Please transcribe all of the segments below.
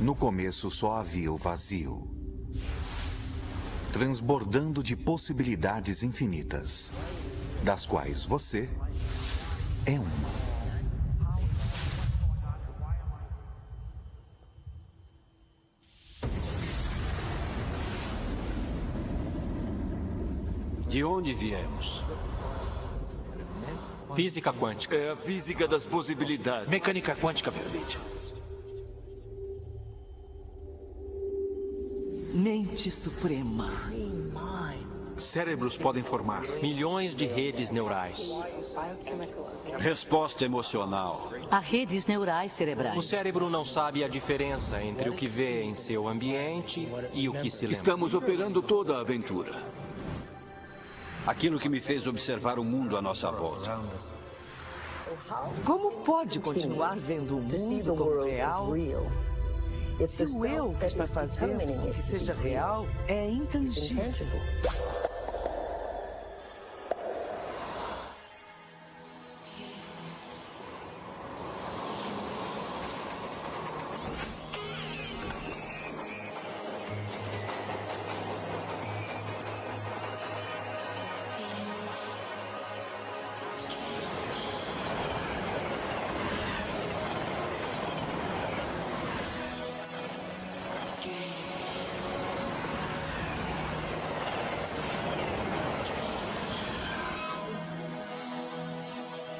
No começo só havia o vazio, transbordando de possibilidades infinitas, das quais você é uma. De onde viemos? Física quântica. É a física das possibilidades. Mecânica quântica, Verlite. Mente suprema. Cérebros podem formar Milhões de redes neurais. Resposta emocional. Há redes neurais cerebrais. O cérebro não sabe a diferença entre o que vê em seu ambiente e o que se lembra. Estamos operando toda a aventura. Aquilo que me fez observar o mundo à nossa volta. Como pode continuar vendo o mundo como real se o eu que está fazendo com que seja real é intangível?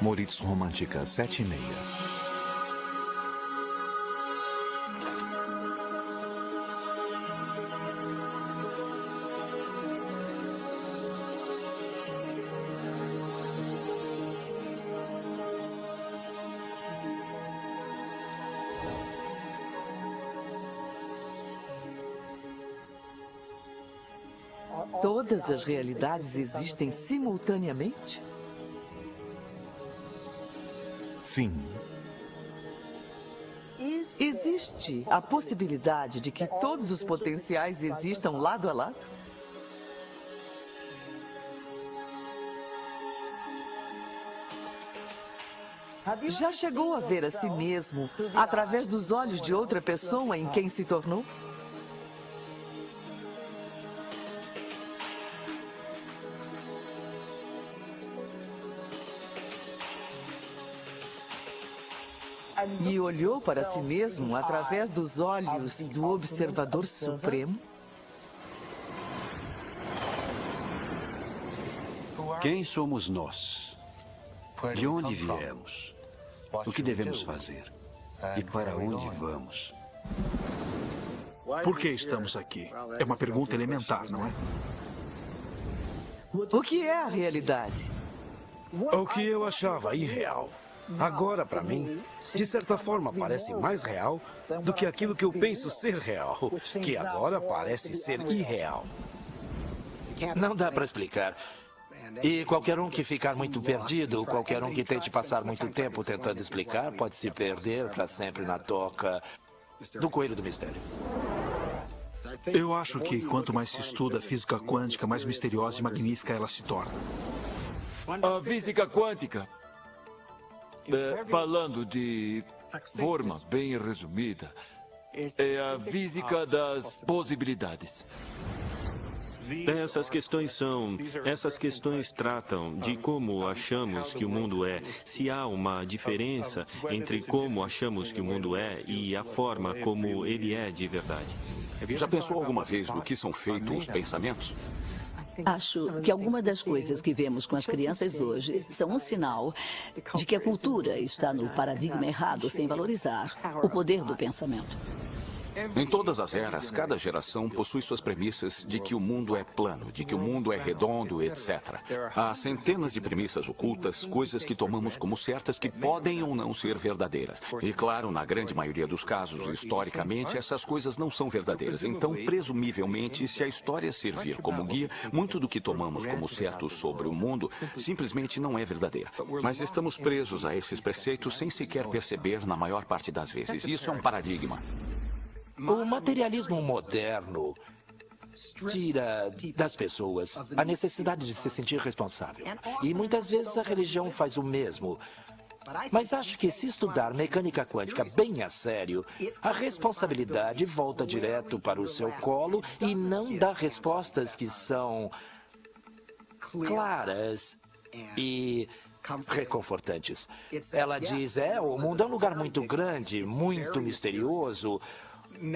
Moritz Romântica 7:30. Todas as realidades existem simultaneamente? Fim. Existe a possibilidade de que todos os potenciais existam lado a lado? Já chegou a ver a si mesmo através dos olhos de outra pessoa em quem se tornou? E olhou para si mesmo através dos olhos do observador supremo? Quem somos nós? De onde viemos? O que devemos fazer? E para onde vamos? Por que estamos aqui? É uma pergunta elementar, não é? O que é a realidade? O que eu achava irreal, agora para mim, de certa forma parece mais real do que aquilo que eu penso ser real, que agora parece ser irreal. Não dá para explicar. E qualquer um que ficar muito perdido, qualquer um que tente passar muito tempo tentando explicar, pode se perder para sempre na toca do coelho do mistério. Eu acho que quanto mais se estuda a física quântica, mais misteriosa e magnífica ela se torna. A física quântica, falando de forma bem resumida, é a física das possibilidades. Essas questões tratam de como achamos que o mundo é, se há uma diferença entre como achamos que o mundo é e a forma como ele é de verdade. Já pensou alguma vez no que são feitos os pensamentos? Acho que algumas das coisas que vemos com as crianças hoje são um sinal de que a cultura está no paradigma errado, sem valorizar o poder do pensamento. Em todas as eras, cada geração possui suas premissas de que o mundo é plano, de que o mundo é redondo, etc. Há centenas de premissas ocultas, coisas que tomamos como certas que podem ou não ser verdadeiras. E claro, na grande maioria dos casos, historicamente, essas coisas não são verdadeiras. Então, presumivelmente, se a história servir como guia, muito do que tomamos como certo sobre o mundo simplesmente não é verdadeira. Mas estamos presos a esses preceitos sem sequer perceber na maior parte das vezes. Isso é um paradigma. O materialismo moderno tira das pessoas a necessidade de se sentir responsável. E muitas vezes a religião faz o mesmo. Mas acho que se estudar mecânica quântica bem a sério, a responsabilidade volta direto para o seu colo e não dá respostas que são claras e reconfortantes. Ela diz, o mundo é um lugar muito grande, muito misterioso.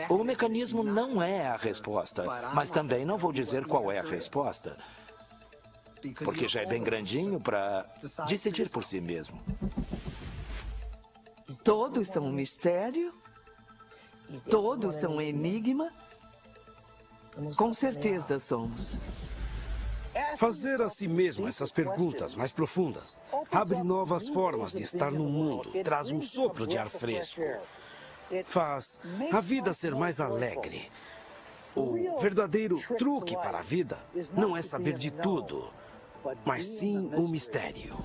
O mecanismo não é a resposta, mas também não vou dizer qual é a resposta, porque já é bem grandinho para decidir por si mesmo. Todos são um mistério? Todos são um enigma? Com certeza somos. Fazer a si mesmo essas perguntas mais profundas abre novas formas de estar no mundo, traz um sopro de ar fresco, faz a vida ser mais alegre. O verdadeiro truque para a vida não é saber de tudo, mas sim um mistério.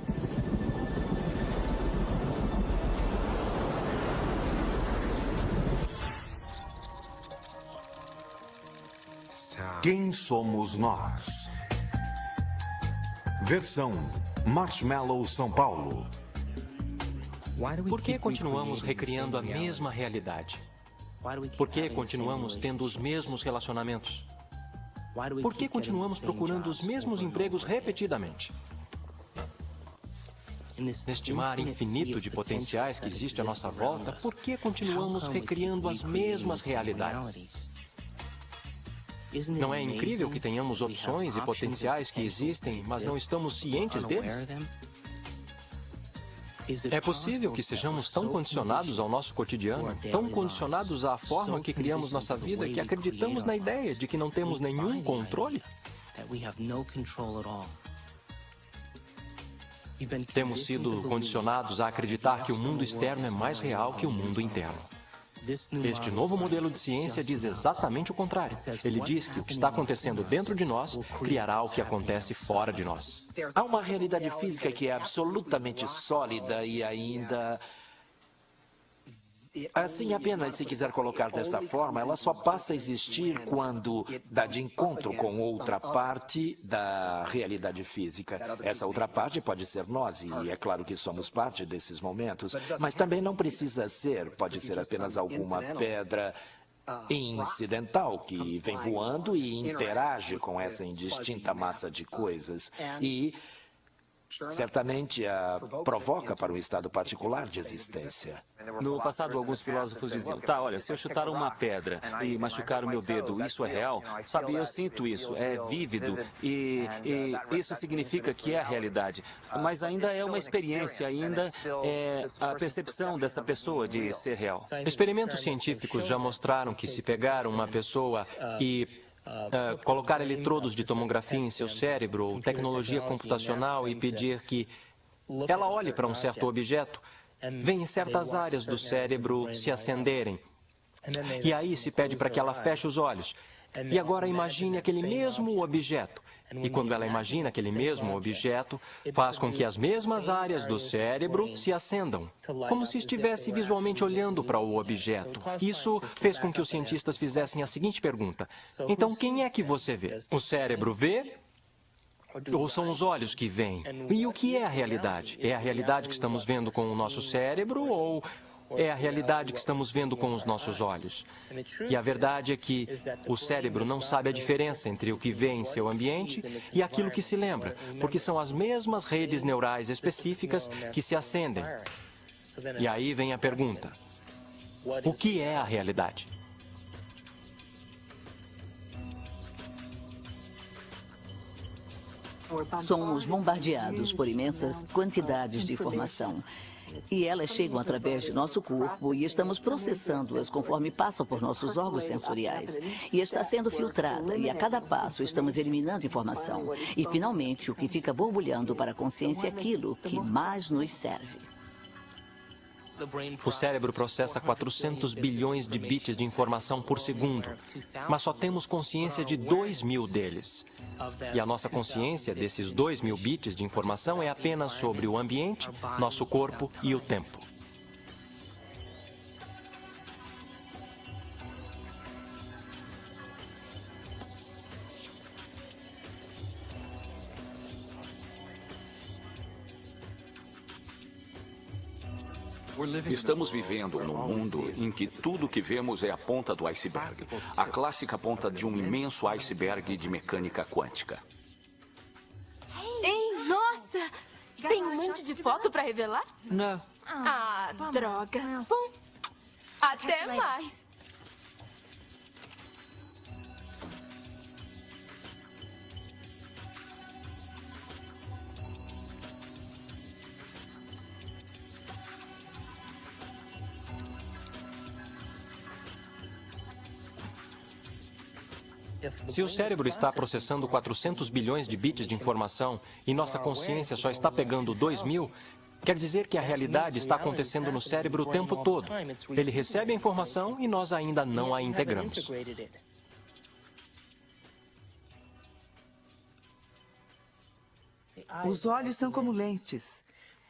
Quem somos nós? Versão Marshmallow São Paulo. Por que continuamos recriando a mesma realidade? Por que continuamos tendo os mesmos relacionamentos? Por que continuamos procurando os mesmos empregos repetidamente? Neste mar infinito de potenciais que existe à nossa volta, por que continuamos recriando as mesmas realidades? Não é incrível que tenhamos opções e potenciais que existem, mas não estamos cientes deles? É possível que sejamos tão condicionados ao nosso cotidiano, tão condicionados à forma que criamos nossa vida, que acreditamos na ideia de que não temos nenhum controle? Temos sido condicionados a acreditar que o mundo externo é mais real que o mundo interno. Este novo modelo de ciência diz exatamente o contrário. Ele diz que o que está acontecendo dentro de nós criará o que acontece fora de nós. Há uma realidade física que é absolutamente sólida e ainda... Assim, apenas se quiser colocar desta forma, ela só passa a existir quando dá de encontro com outra parte da realidade física. Essa outra parte pode ser nós, e é claro que somos parte desses momentos, mas também não precisa ser, pode ser apenas alguma pedra incidental que vem voando e interage com essa indistinta massa de coisas. E certamente a provoca para um estado particular de existência. No passado, alguns filósofos diziam, olha, se eu chutar uma pedra e machucar o meu dedo, isso é real? Sabe, eu sinto isso, é vívido e isso significa que é a realidade. Mas ainda é uma experiência, ainda é a percepção dessa pessoa de ser real. Experimentos científicos já mostraram que se pegar uma pessoa e colocar eletrodos de tomografia em seu cérebro ou tecnologia computacional e pedir que ela olhe para um certo objeto, vem certas áreas do cérebro se acenderem. E aí se pede para que ela feche os olhos. E agora imagine aquele mesmo objeto. E quando ela imagina aquele mesmo objeto, faz com que as mesmas áreas do cérebro se acendam, como se estivesse visualmente olhando para o objeto. Isso fez com que os cientistas fizessem a seguinte pergunta: então, quem é que você vê? O cérebro vê? Ou são os olhos que veem? E o que é a realidade? É a realidade que estamos vendo com o nosso cérebro ou é a realidade que estamos vendo com os nossos olhos? E a verdade é que o cérebro não sabe a diferença entre o que vê em seu ambiente e aquilo que se lembra, porque são as mesmas redes neurais específicas que se acendem. E aí vem a pergunta: o que é a realidade? Somos bombardeados por imensas quantidades de informação. E elas chegam através de nosso corpo e estamos processando-as conforme passam por nossos órgãos sensoriais. E está sendo filtrada, e a cada passo estamos eliminando informação. E, finalmente, o que fica borbulhando para a consciência é aquilo que mais nos serve. O cérebro processa 400 bilhões de bits de informação por segundo, mas só temos consciência de 2.000 deles. E a nossa consciência desses 2.000 bits de informação é apenas sobre o ambiente, nosso corpo e o tempo. Estamos vivendo num mundo em que tudo que vemos é a ponta do iceberg. A clássica ponta de um imenso iceberg de mecânica quântica. Ei, nossa! Tem um monte de foto para revelar? Não. Ah, droga. Bom, até mais. Se o cérebro está processando 400 bilhões de bits de informação e nossa consciência só está pegando 2.000, quer dizer que a realidade está acontecendo no cérebro o tempo todo. Ele recebe a informação e nós ainda não a integramos. Os olhos são como lentes.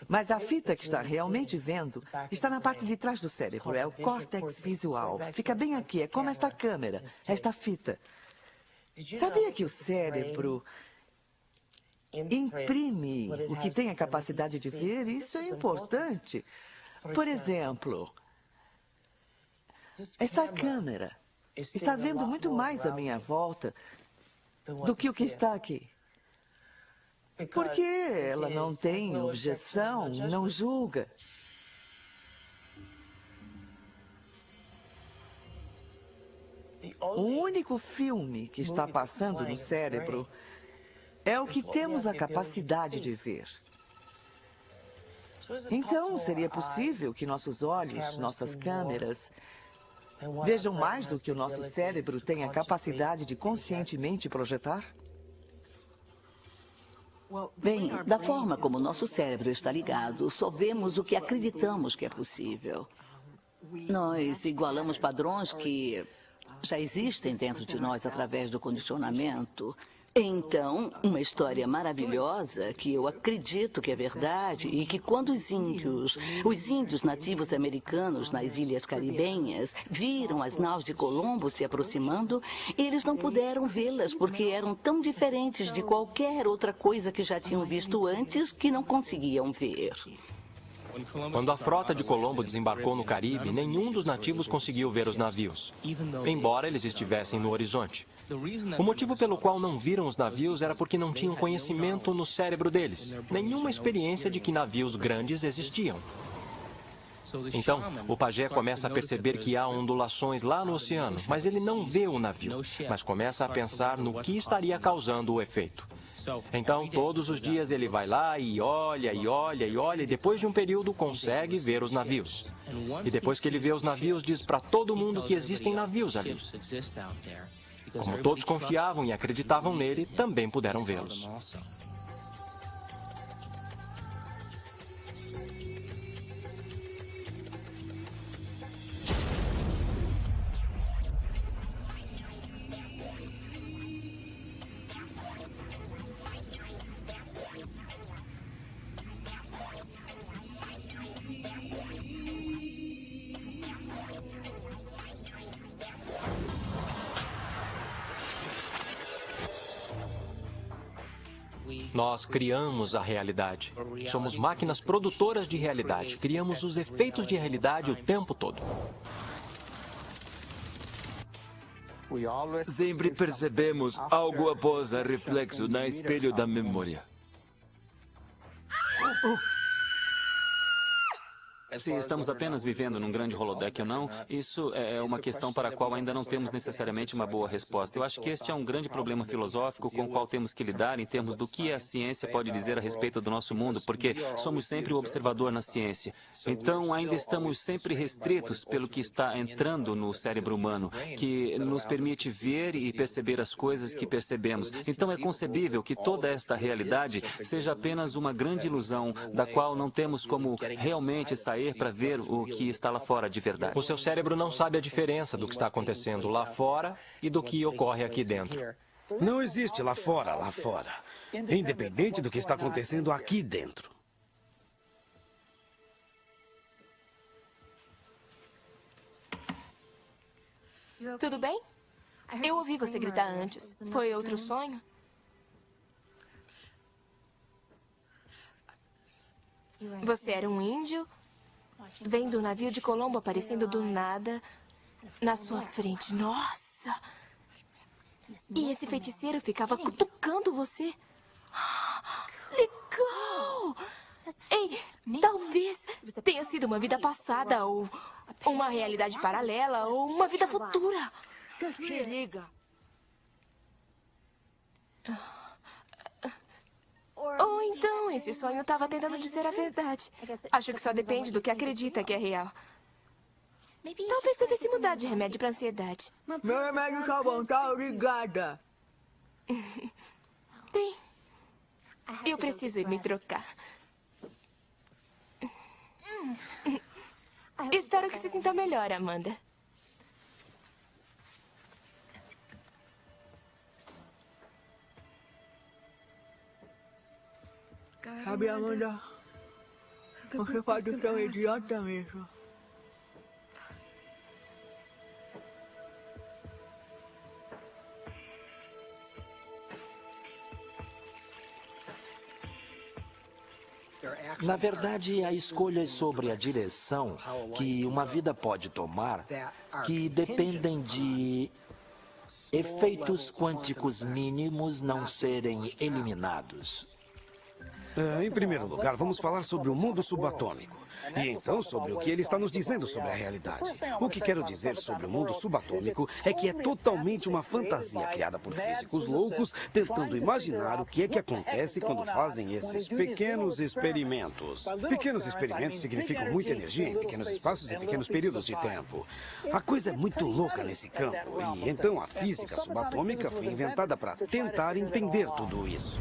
Mas a fita que está realmente vendo está na parte de trás do cérebro. É o córtex visual. Fica bem aqui. É como esta câmera, esta fita. Sabia que o cérebro imprime o que tem a capacidade de ver? Isso é importante. Por exemplo, esta câmera está vendo muito mais à minha volta do que o que está aqui. Porque ela não tem objeção, não julga. O único filme que está passando no cérebro é o que temos a capacidade de ver. Então, seria possível que nossos olhos, nossas câmeras, vejam mais do que o nosso cérebro tem a capacidade de conscientemente projetar? Bem, da forma como nosso cérebro está ligado, só vemos o que acreditamos que é possível. Nós igualamos padrões que já existem dentro de nós através do condicionamento. Então, uma história maravilhosa que eu acredito que é verdade e que quando os índios nativos americanos nas ilhas caribenhas viram as naus de Colombo se aproximando, eles não puderam vê-las porque eram tão diferentes de qualquer outra coisa que já tinham visto antes que não conseguiam ver. Quando a frota de Colombo desembarcou no Caribe, nenhum dos nativos conseguiu ver os navios, embora eles estivessem no horizonte. O motivo pelo qual não viram os navios era porque não tinham conhecimento no cérebro deles, nenhuma experiência de que navios grandes existiam. Então, o pajé começa a perceber que há ondulações lá no oceano, mas ele não vê o navio, mas começa a pensar no que estaria causando o efeito. Então, todos os dias ele vai lá e olha, e olha, e olha, e depois de um período consegue ver os navios. E depois que ele vê os navios, diz para todo mundo que existem navios ali. Como todos confiavam e acreditavam nele, também puderam vê-los. Nós criamos a realidade. Somos máquinas produtoras de realidade. Criamos os efeitos de realidade o tempo todo. Sempre percebemos algo após a reflexo no espelho da memória. Se estamos apenas vivendo num grande holodeck ou não, isso é uma questão para a qual ainda não temos necessariamente uma boa resposta. Eu acho que este é um grande problema filosófico com o qual temos que lidar em termos do que a ciência pode dizer a respeito do nosso mundo, porque somos sempre o observador na ciência. Então, ainda estamos sempre restritos pelo que está entrando no cérebro humano, que nos permite ver e perceber as coisas que percebemos. Então, é concebível que toda esta realidade seja apenas uma grande ilusão da qual não temos como realmente sair para ver o que está lá fora de verdade. O seu cérebro não sabe a diferença do que está acontecendo lá fora e do que ocorre aqui dentro. Não existe lá fora, independente do que está acontecendo aqui dentro. Tudo bem? Eu ouvi você gritar antes. Foi outro sonho? Você era um índio vendo um navio de Colombo aparecendo do nada na sua frente. Nossa! E esse feiticeiro ficava cutucando você. Legal! Ei, talvez tenha sido uma vida passada, ou uma realidade paralela, ou uma vida futura. Se liga. Ou então esse sonho estava tentando dizer a verdade. Acho que só depende do que acredita que é real. Talvez devesse mudar de remédio para ansiedade. Meu remédio tá bom, tá? Obrigada. Bem, eu preciso ir me trocar. Espero que se sinta melhor, Amanda. Sabe, Amanda, você pode ser um idiota mesmo. Na verdade, há escolhas sobre a direção que uma vida pode tomar que dependem de efeitos quânticos mínimos não serem eliminados. Em primeiro lugar, vamos falar sobre o mundo subatômico. E então sobre o que ele está nos dizendo sobre a realidade. O que quero dizer sobre o mundo subatômico é que é totalmente uma fantasia criada por físicos loucos tentando imaginar o que é que acontece quando fazem esses pequenos experimentos. Pequenos experimentos significam muita energia em pequenos espaços e pequenos períodos de tempo. A coisa é muito louca nesse campo. E então a física subatômica foi inventada para tentar entender tudo isso.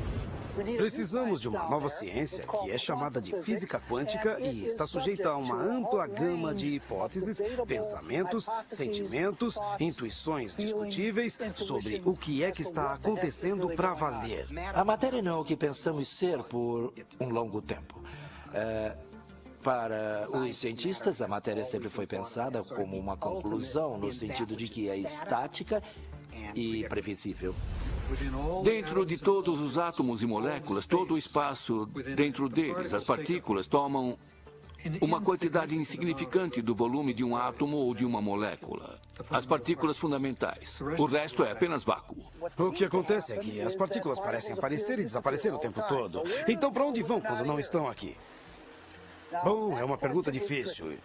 Precisamos de uma nova ciência que é chamada de física quântica e está sujeita a uma ampla gama de hipóteses, pensamentos, sentimentos, intuições discutíveis sobre o que é que está acontecendo para valer. A matéria não é o que pensamos ser por um longo tempo. Para os cientistas, a matéria sempre foi pensada como uma conclusão, no sentido de que é estática e previsível. Dentro de todos os átomos e moléculas, todo o espaço dentro deles, as partículas tomam uma quantidade insignificante do volume de um átomo ou de uma molécula. As partículas fundamentais. O resto é apenas vácuo. O que acontece é que as partículas parecem aparecer e desaparecer o tempo todo. Então, para onde vão quando não estão aqui? Bom, é uma pergunta difícil.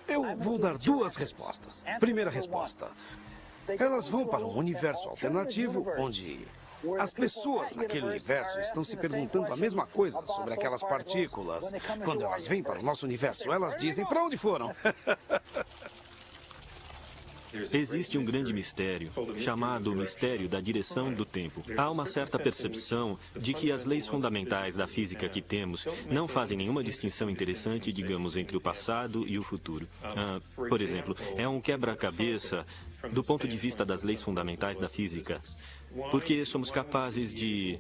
Eu vou dar duas respostas. Primeira resposta. Elas vão para um universo alternativo onde as pessoas naquele universo estão se perguntando a mesma coisa sobre aquelas partículas. Quando elas vêm para o nosso universo, elas dizem para onde foram. Existe um grande mistério, chamado mistério da direção do tempo. Há uma certa percepção de que as leis fundamentais da física que temos não fazem nenhuma distinção interessante, digamos, entre o passado e o futuro. Por exemplo, é um quebra-cabeça do ponto de vista das leis fundamentais da física, porque somos capazes de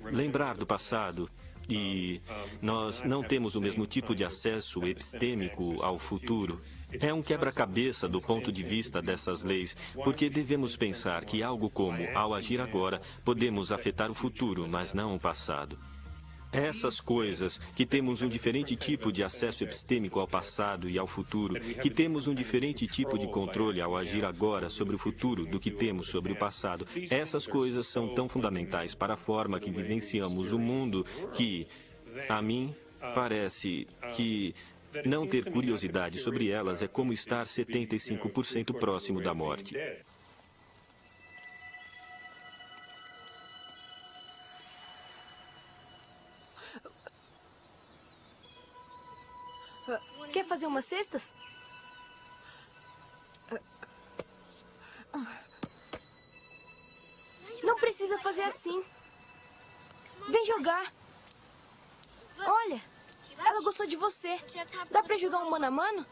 lembrar do passado e nós não temos o mesmo tipo de acesso epistêmico ao futuro. É um quebra-cabeça do ponto de vista dessas leis, porque devemos pensar que algo como, ao agir agora, podemos afetar o futuro, mas não o passado. Essas coisas, que temos um diferente tipo de acesso epistêmico ao passado e ao futuro, que temos um diferente tipo de controle ao agir agora sobre o futuro do que temos sobre o passado, essas coisas são tão fundamentais para a forma que vivenciamos o mundo que, a mim, parece que não ter curiosidade sobre elas é como estar 75% próximo da morte. Quer fazer umas cestas? Não precisa fazer assim. Vem jogar. Olha, ela gostou de você. Dá pra jogar um mano a mano?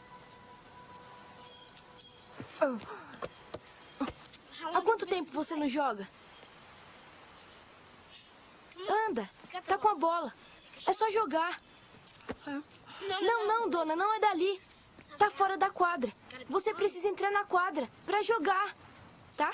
Há quanto tempo você não joga? Anda, tá com a bola. É só jogar. Não, dona, não é dali. Tá fora da quadra. Você precisa entrar na quadra pra jogar, tá?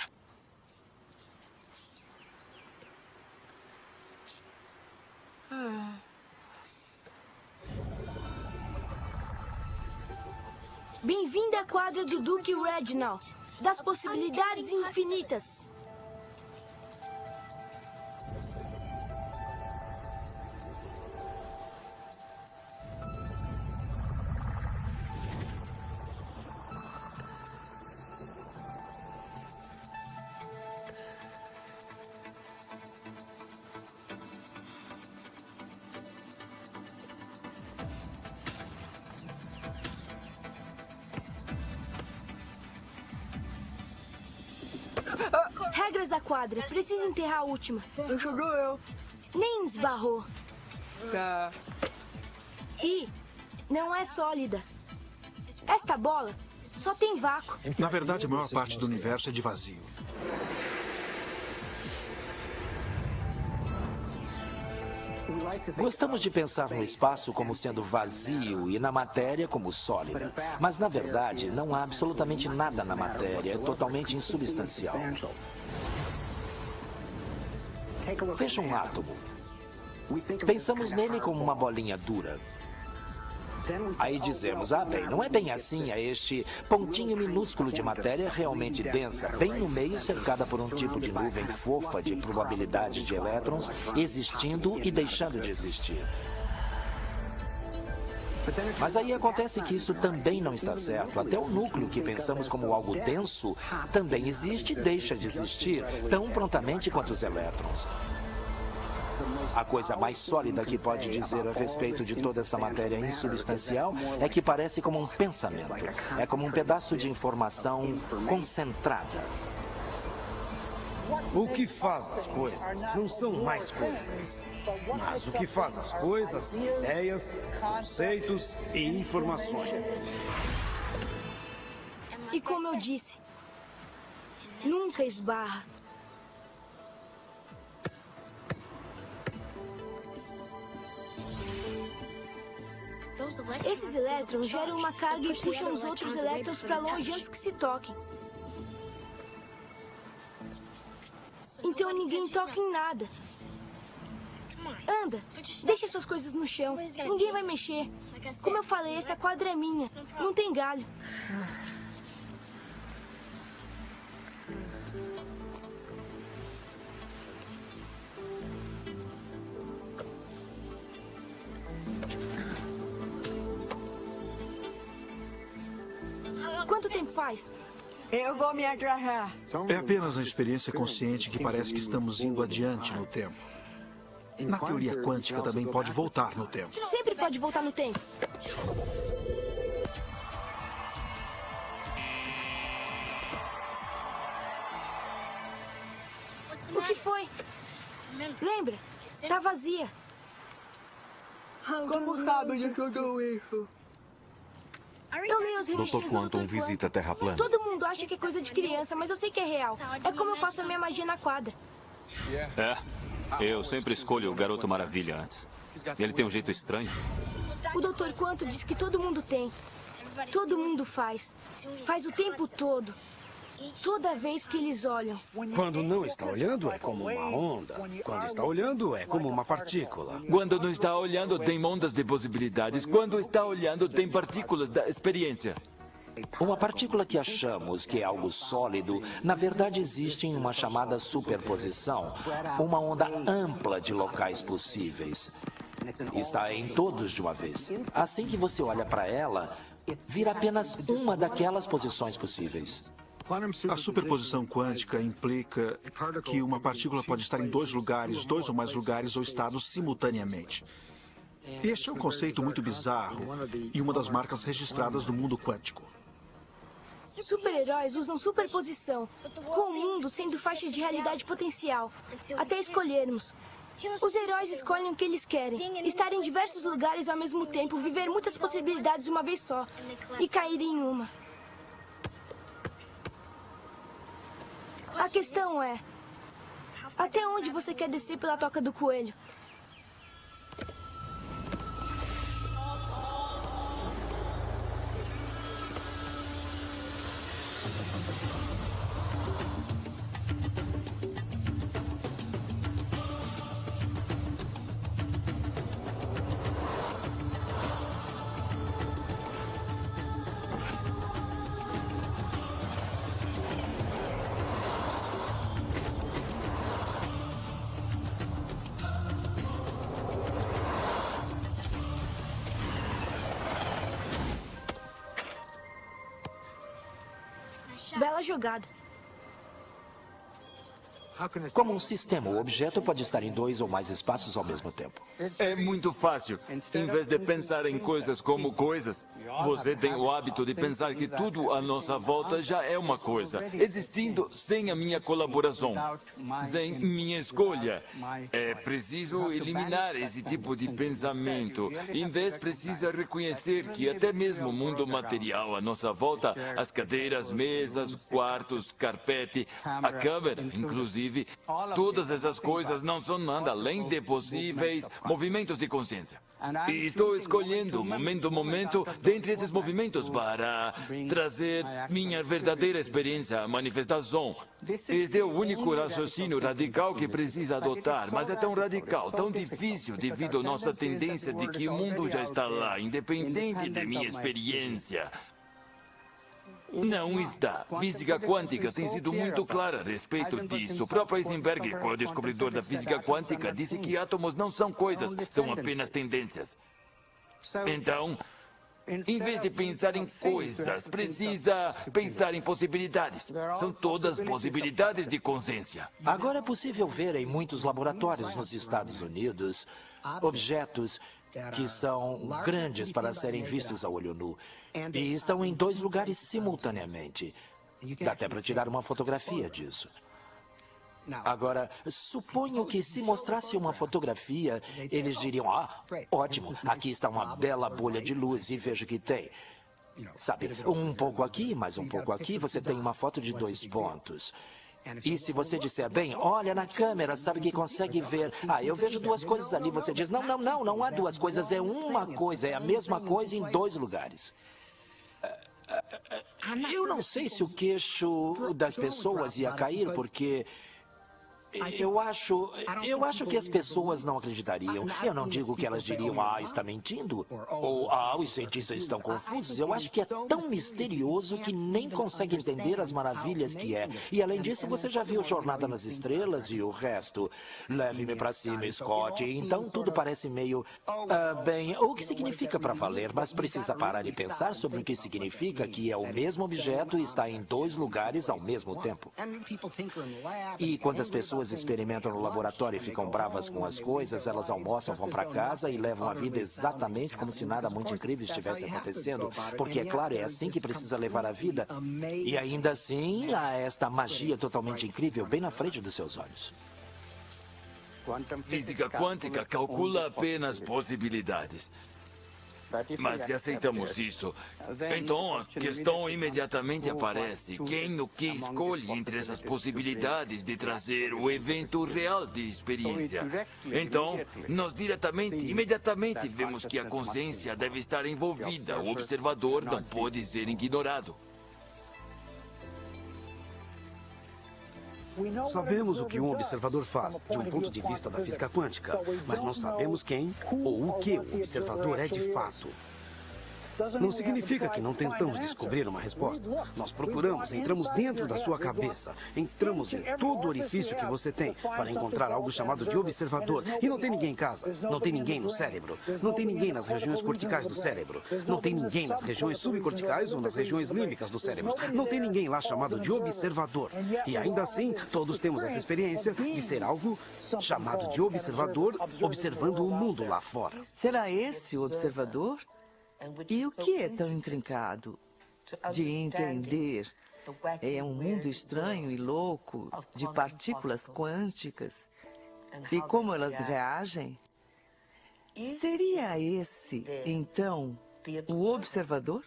Bem-vindo à quadra do Duque Reginald, das possibilidades infinitas. Regras da quadra. Precisa enterrar a última. Jogou eu. Nem esbarrou. Tá. E não é sólida. Esta bola só tem vácuo. Na verdade, a maior parte do universo é de vazio. Gostamos de pensar no espaço como sendo vazio e na matéria como sólida. Mas, na verdade, não há absolutamente nada na matéria. É totalmente insubstancial. Veja um átomo. Pensamos nele como uma bolinha dura. Aí dizemos, bem, não é bem assim, é este pontinho minúsculo de matéria realmente densa, bem no meio, cercada por um tipo de nuvem fofa de probabilidade de elétrons existindo e deixando de existir. Mas aí acontece que isso também não está certo. Até o núcleo que pensamos como algo denso também existe e deixa de existir, tão prontamente quanto os elétrons. A coisa mais sólida que pode dizer a respeito de toda essa matéria insubstancial é que parece como um pensamento. É como um pedaço de informação concentrada. O que faz as coisas não são mais coisas. Mas o que faz as coisas, ideias, conceitos e informações. E como eu disse, nunca esbarra. Esses elétrons geram uma carga e puxam os outros elétrons para longe antes que se toquem. Então ninguém toca em nada. Anda, deixa suas coisas no chão. Ninguém vai mexer. Como eu falei, essa quadra é minha. Não tem galho. Quanto tempo faz? Eu vou me agarrar. É apenas uma experiência consciente que parece que estamos indo adiante no tempo. Na teoria quântica também pode voltar no tempo. Sempre pode voltar no tempo. O que foi? Lembra? Tá vazia. Como sabe de tudo isso? Eu leio as revistinhas Dr. Quantum visita a Terra plana. Todo mundo acha que é coisa de criança, mas eu sei que é real. É como eu faço a minha magia na quadra. Eu sempre escolho o Garoto Maravilha antes. Ele tem um jeito estranho. O Dr. Quantum diz que todo mundo tem. Todo mundo faz. Faz o tempo todo. Toda vez que eles olham. Quando não está olhando, é como uma onda. Quando está olhando, é como uma partícula. Quando não está olhando, tem ondas de possibilidades. Quando está olhando, tem partículas da experiência. Uma partícula que achamos que é algo sólido, na verdade existe em uma chamada superposição, uma onda ampla de locais possíveis. Está em todos de uma vez. Assim que você olha para ela, vira apenas uma daquelas posições possíveis. A superposição quântica implica que uma partícula pode estar em dois lugares, dois ou mais lugares ou estados simultaneamente. Este é um conceito muito bizarro e uma das marcas registradas do mundo quântico. Super-heróis usam superposição, com o mundo sendo faixa de realidade potencial, até escolhermos. Os heróis escolhem o que eles querem, estar em diversos lugares ao mesmo tempo, viver muitas possibilidades de uma vez só e cair em uma. A questão é, até onde você quer descer pela toca do coelho? Bela jogada. Como um sistema, o objeto pode estar em 2 ou mais espaços ao mesmo tempo. É muito fácil. Em vez de pensar em coisas como coisas, você tem o hábito de pensar que tudo à nossa volta já é uma coisa, existindo sem a minha colaboração, sem minha escolha. É preciso eliminar esse tipo de pensamento. Em vez, precisa reconhecer que até mesmo o mundo material à nossa volta, as cadeiras, mesas, quartos, carpete, a câmera, inclusive, todas essas coisas não são nada além de possíveis movimentos de consciência. E estou escolhendo, momento a momento, dentre esses movimentos para trazer minha verdadeira experiência à manifestação. Este é o único raciocínio radical que precisa adotar, mas é tão radical, tão difícil devido à nossa tendência de que o mundo já está lá, independente de minha experiência. Não está. Física quântica tem sido muito clara a respeito disso. O próprio Heisenberg, que é o descobridor da física quântica, disse que átomos não são coisas, são apenas tendências. Então, em vez de pensar em coisas, precisa pensar em possibilidades. São todas possibilidades de consciência. Agora é possível ver em muitos laboratórios nos Estados Unidos objetos que são grandes para serem vistos a olho nu e estão em 2 lugares simultaneamente. Dá até para tirar uma fotografia disso. Agora, suponho que se mostrasse uma fotografia, eles diriam, ótimo, aqui está uma bela bolha de luz e veja que tem. Sabe, um pouco aqui, mais um pouco aqui, você tem uma foto de 2 pontos. E se você disser, bem, olha na câmera, sabe que consegue ver. Eu vejo 2 coisas ali. Você diz, não há 2 coisas, é uma coisa, é a mesma coisa em 2 lugares. Eu não sei se o queixo das pessoas ia cair, porque eu acho que as pessoas não acreditariam. Eu não digo que elas diriam, está mentindo. Ou, os cientistas estão confusos. Eu acho que é tão misterioso que nem consegue entender as maravilhas que é. E além disso, você já viu Jornada nas Estrelas e o resto. Leve-me para cima, Scott. Então tudo parece meio... bem, o que significa para valer, mas precisa parar e pensar sobre o que significa que é o mesmo objeto e está em 2 lugares ao mesmo tempo. E quando as pessoas experimentam no laboratório e ficam bravas com as coisas, elas almoçam, vão para casa e levam a vida exatamente como se nada muito incrível estivesse acontecendo, porque, é claro, é assim que precisa levar a vida. E ainda assim, há esta magia totalmente incrível bem na frente dos seus olhos. Física quântica calcula apenas possibilidades. Mas se aceitamos isso, então a questão imediatamente aparece. Quem o que escolhe entre essas possibilidades de trazer o evento real de experiência? Então, nós imediatamente vemos que a consciência deve estar envolvida. O observador não pode ser ignorado. Sabemos o que um observador faz, de um ponto de vista da física quântica, mas não sabemos quem ou o que o observador é de fato. Não significa que não tentamos descobrir uma resposta. Nós procuramos, entramos dentro da sua cabeça, entramos em todo orifício que você tem para encontrar algo chamado de observador. E não tem ninguém em casa, não tem ninguém no cérebro, não tem ninguém nas regiões corticais do cérebro, não tem ninguém nas regiões subcorticais ou nas regiões límbicas do cérebro. Não tem ninguém lá chamado de observador. E ainda assim, todos temos essa experiência de ser algo chamado de observador, observando o mundo lá fora. Será esse o observador? E o que é tão intrincado de entender? É um mundo estranho e louco de partículas quânticas e como elas reagem? Seria esse, então, o observador?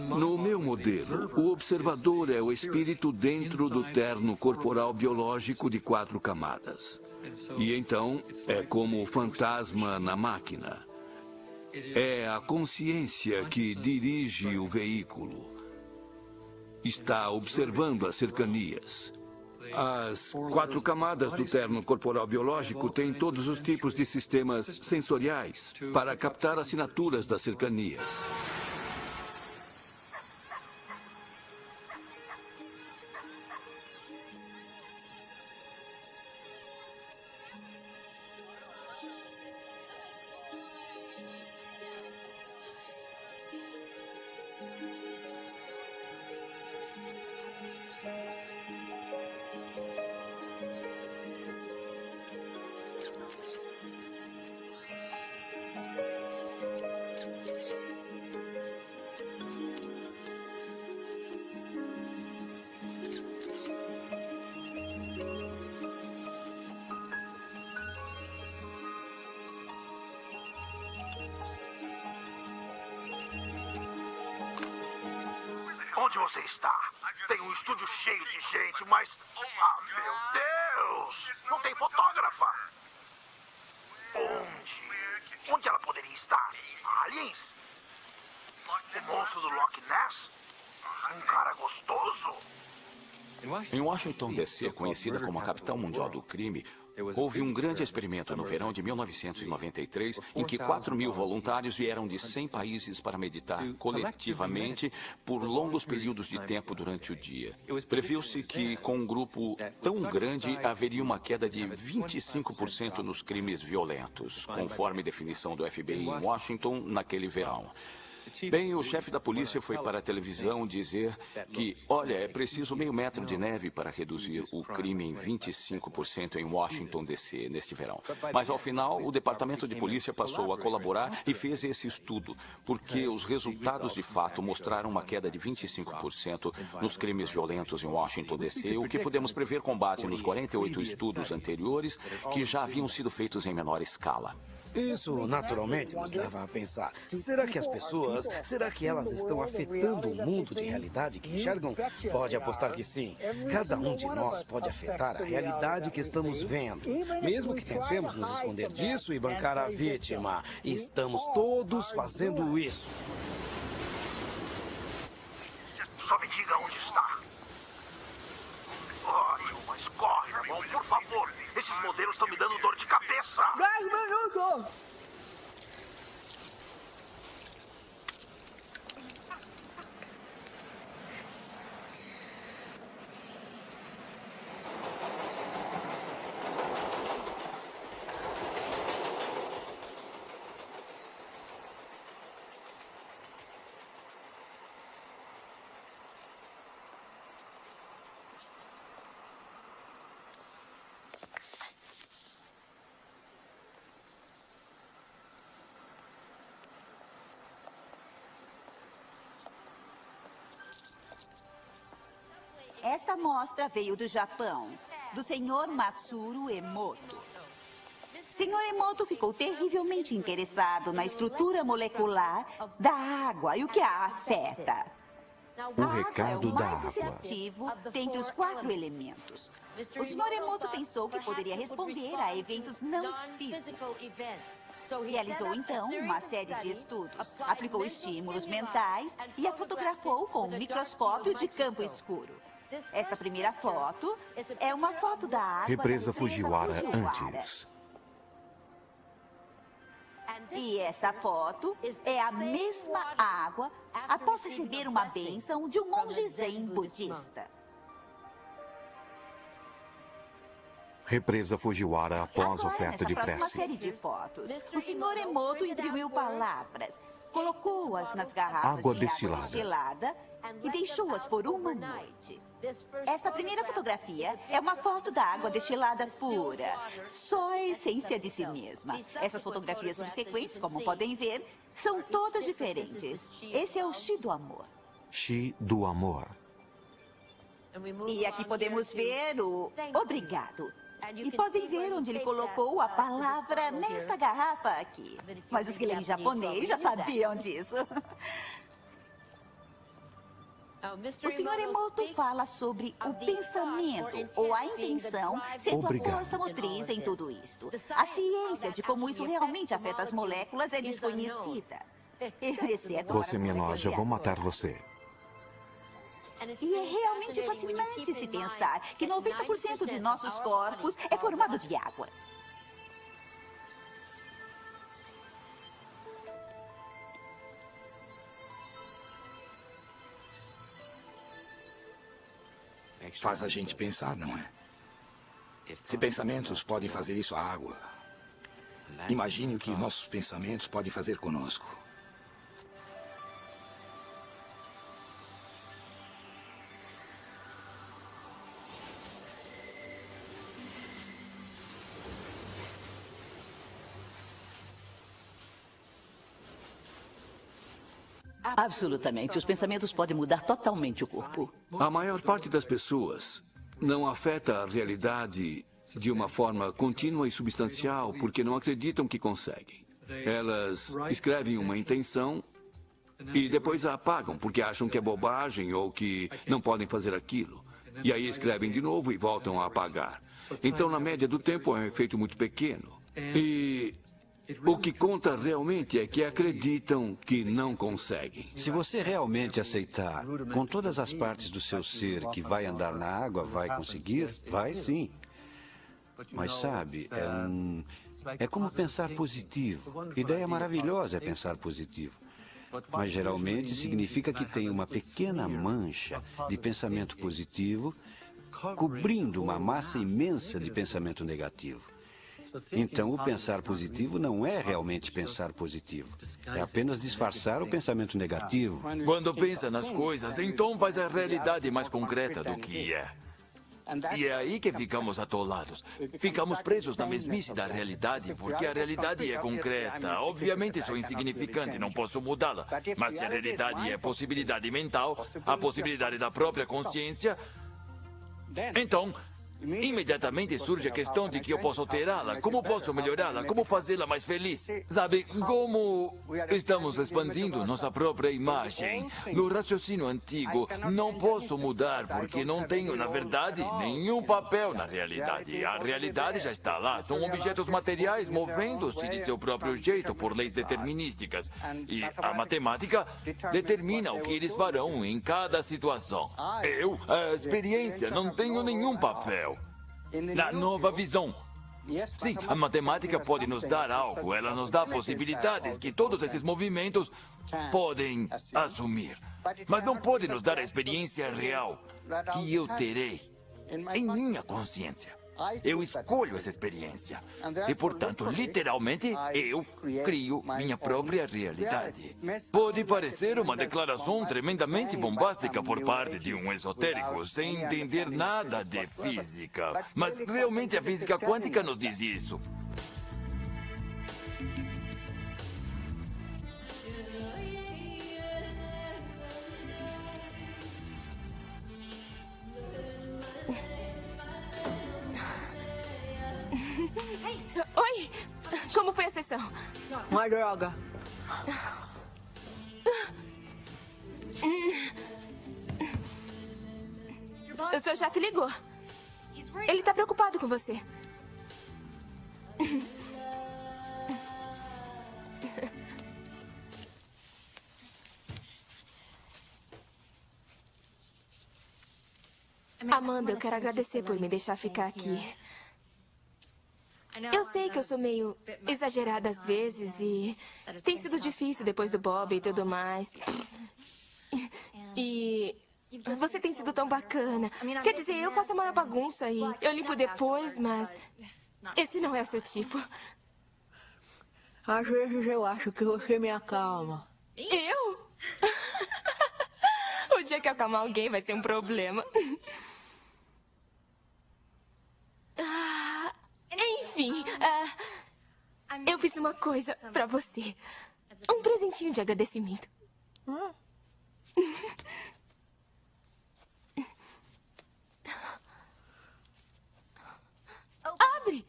No meu modelo, o observador é o espírito dentro do terno corporal biológico de 4 camadas. E então, é como o fantasma na máquina. É a consciência que dirige o veículo. Está observando as cercanias. As 4 camadas do terno corporal biológico têm todos os tipos de sistemas sensoriais para captar assinaturas das cercanias. Onde você está? Tem um estúdio cheio de gente, mas... Ah, meu Deus! Não tem fotógrafa! Onde? Onde ela poderia estar? Aliens? O monstro do Loch Ness? Um cara gostoso? Em Washington, D.C., conhecida como a capital mundial do crime, houve um grande experimento no verão de 1993, em que 4.000 voluntários vieram de 100 países para meditar coletivamente por longos períodos de tempo durante o dia. Previu-se que, com um grupo tão grande, haveria uma queda de 25% nos crimes violentos, conforme definição do FBI em Washington naquele verão. Bem, o chefe da polícia foi para a televisão dizer que, olha, é preciso meio metro de neve para reduzir o crime em 25% em Washington, D.C., neste verão. Mas, ao final, o departamento de polícia passou a colaborar e fez esse estudo, porque os resultados, de fato, mostraram uma queda de 25% nos crimes violentos em Washington, D.C., o que podemos prever com base nos 48 estudos anteriores que já haviam sido feitos em menor escala. Isso, naturalmente, nos leva a pensar. Será que as pessoas, será que elas estão afetando o mundo de realidade que enxergam? Pode apostar que sim. Cada um de nós pode afetar a realidade que estamos vendo. Mesmo que tentemos nos esconder disso e bancar a vítima. Estamos todos fazendo isso. Só me diga onde está. Ótimo, mas corre, irmão, por favor. Esses modelos estão me dando dor de cabeça. 10 minutos! Esta mostra veio do Japão, do Sr. Masaru Emoto. Sr. Emoto ficou terrivelmente interessado na estrutura molecular da água e o que a afeta. O recado da A água é o mais água. receptivo dentre os 4 elementos. O Sr. Emoto pensou que poderia responder a eventos não físicos. Realizou, então, uma série de estudos, aplicou estímulos mentais e a fotografou com um microscópio de campo escuro. Esta primeira foto é uma foto da água Represa da Fujiwara antes. E esta foto é a mesma água após receber uma bênção de um monge zen budista. Represa Fujiwara após Agora, oferta nessa de próxima prece. série de fotos, o Sr. Emoto imprimiu palavras, colocou-as nas garrafas Água de destilada. água destilada e deixou-as por uma noite. Esta primeira fotografia é uma foto da água destilada pura, só a essência de si mesma. Essas fotografias subsequentes, como podem ver, são todas diferentes. Esse é o Chi do amor. Chi do amor. E aqui podemos ver o obrigado. E podem ver onde ele colocou a palavra nesta garrafa aqui. Mas os que leem japonês já sabiam disso. O Sr. Emoto fala sobre o pensamento ou a intenção sendo a força motriz em tudo isto. A ciência de como isso realmente afeta as moléculas é desconhecida. Exceto Você para me as enoja, vou matar você. E é realmente fascinante se pensar que 90% de nossos corpos é formado de água. Faz a gente pensar, não é? Se pensamentos podem fazer isso à água, imagine o que nossos pensamentos podem fazer conosco. Absolutamente. Os pensamentos podem mudar totalmente o corpo. A maior parte das pessoas não afeta a realidade de uma forma contínua e substancial porque não acreditam que conseguem. Elas escrevem uma intenção E depois a apagam porque acham que é bobagem ou que não podem fazer aquilo. E aí escrevem de novo e voltam a apagar. Então, na média do tempo, é um efeito muito pequeno. E o que conta realmente é que acreditam que não conseguem. Se você realmente aceitar, com todas as partes do seu ser, que vai andar na água, vai conseguir? Vai sim. Mas sabe, é como pensar positivo. Ideia maravilhosa é pensar positivo. Mas geralmente significa que tem uma pequena mancha de pensamento positivo cobrindo uma massa imensa de pensamento negativo. Então, o pensar positivo não é realmente pensar positivo. É apenas disfarçar o pensamento negativo. Quando pensa nas coisas, então faz a realidade mais concreta do que é. E é aí que ficamos atolados. Ficamos presos na mesmice da realidade, porque a realidade é concreta. Obviamente sou insignificante, não posso mudá-la. Mas se a realidade é possibilidade mental, a possibilidade da própria consciência, então, imediatamente surge a questão de que eu posso alterá-la, como posso melhorá-la, como fazê-la mais feliz. Sabe, como estamos expandindo nossa própria imagem. No raciocínio antigo, não posso mudar porque não tenho, na verdade, nenhum papel na realidade. A realidade já está lá, são objetos materiais movendo-se de seu próprio jeito por leis determinísticas. E a matemática determina o que eles farão em cada situação. Eu, a experiência, não tenho nenhum papel. Na nova visão. Sim, a matemática pode nos dar algo, ela nos dá possibilidades que todos esses movimentos podem assumir. Mas não pode nos dar a experiência real que eu terei em minha consciência. Eu escolho essa experiência. E, portanto, literalmente, eu crio minha própria realidade. Pode parecer uma declaração tremendamente bombástica por parte de um esotérico, sem entender nada de física. Mas realmente a física quântica nos diz isso. Oi! Como foi a sessão? Uma droga. O seu chefe ligou. Ele está preocupado com você. Amanda, eu quero agradecer por me deixar ficar aqui. Eu sei que eu sou meio exagerada às vezes e tem sido difícil depois do Bob e tudo mais. E você tem sido tão bacana. Quer dizer, eu faço a maior bagunça e eu limpo depois, mas esse não é o seu tipo. Às vezes eu acho que você me acalma. Eu? O dia que eu acalmar alguém vai ser um problema. Enfim, eu fiz uma coisa pra você. Um presentinho de agradecimento. Abre!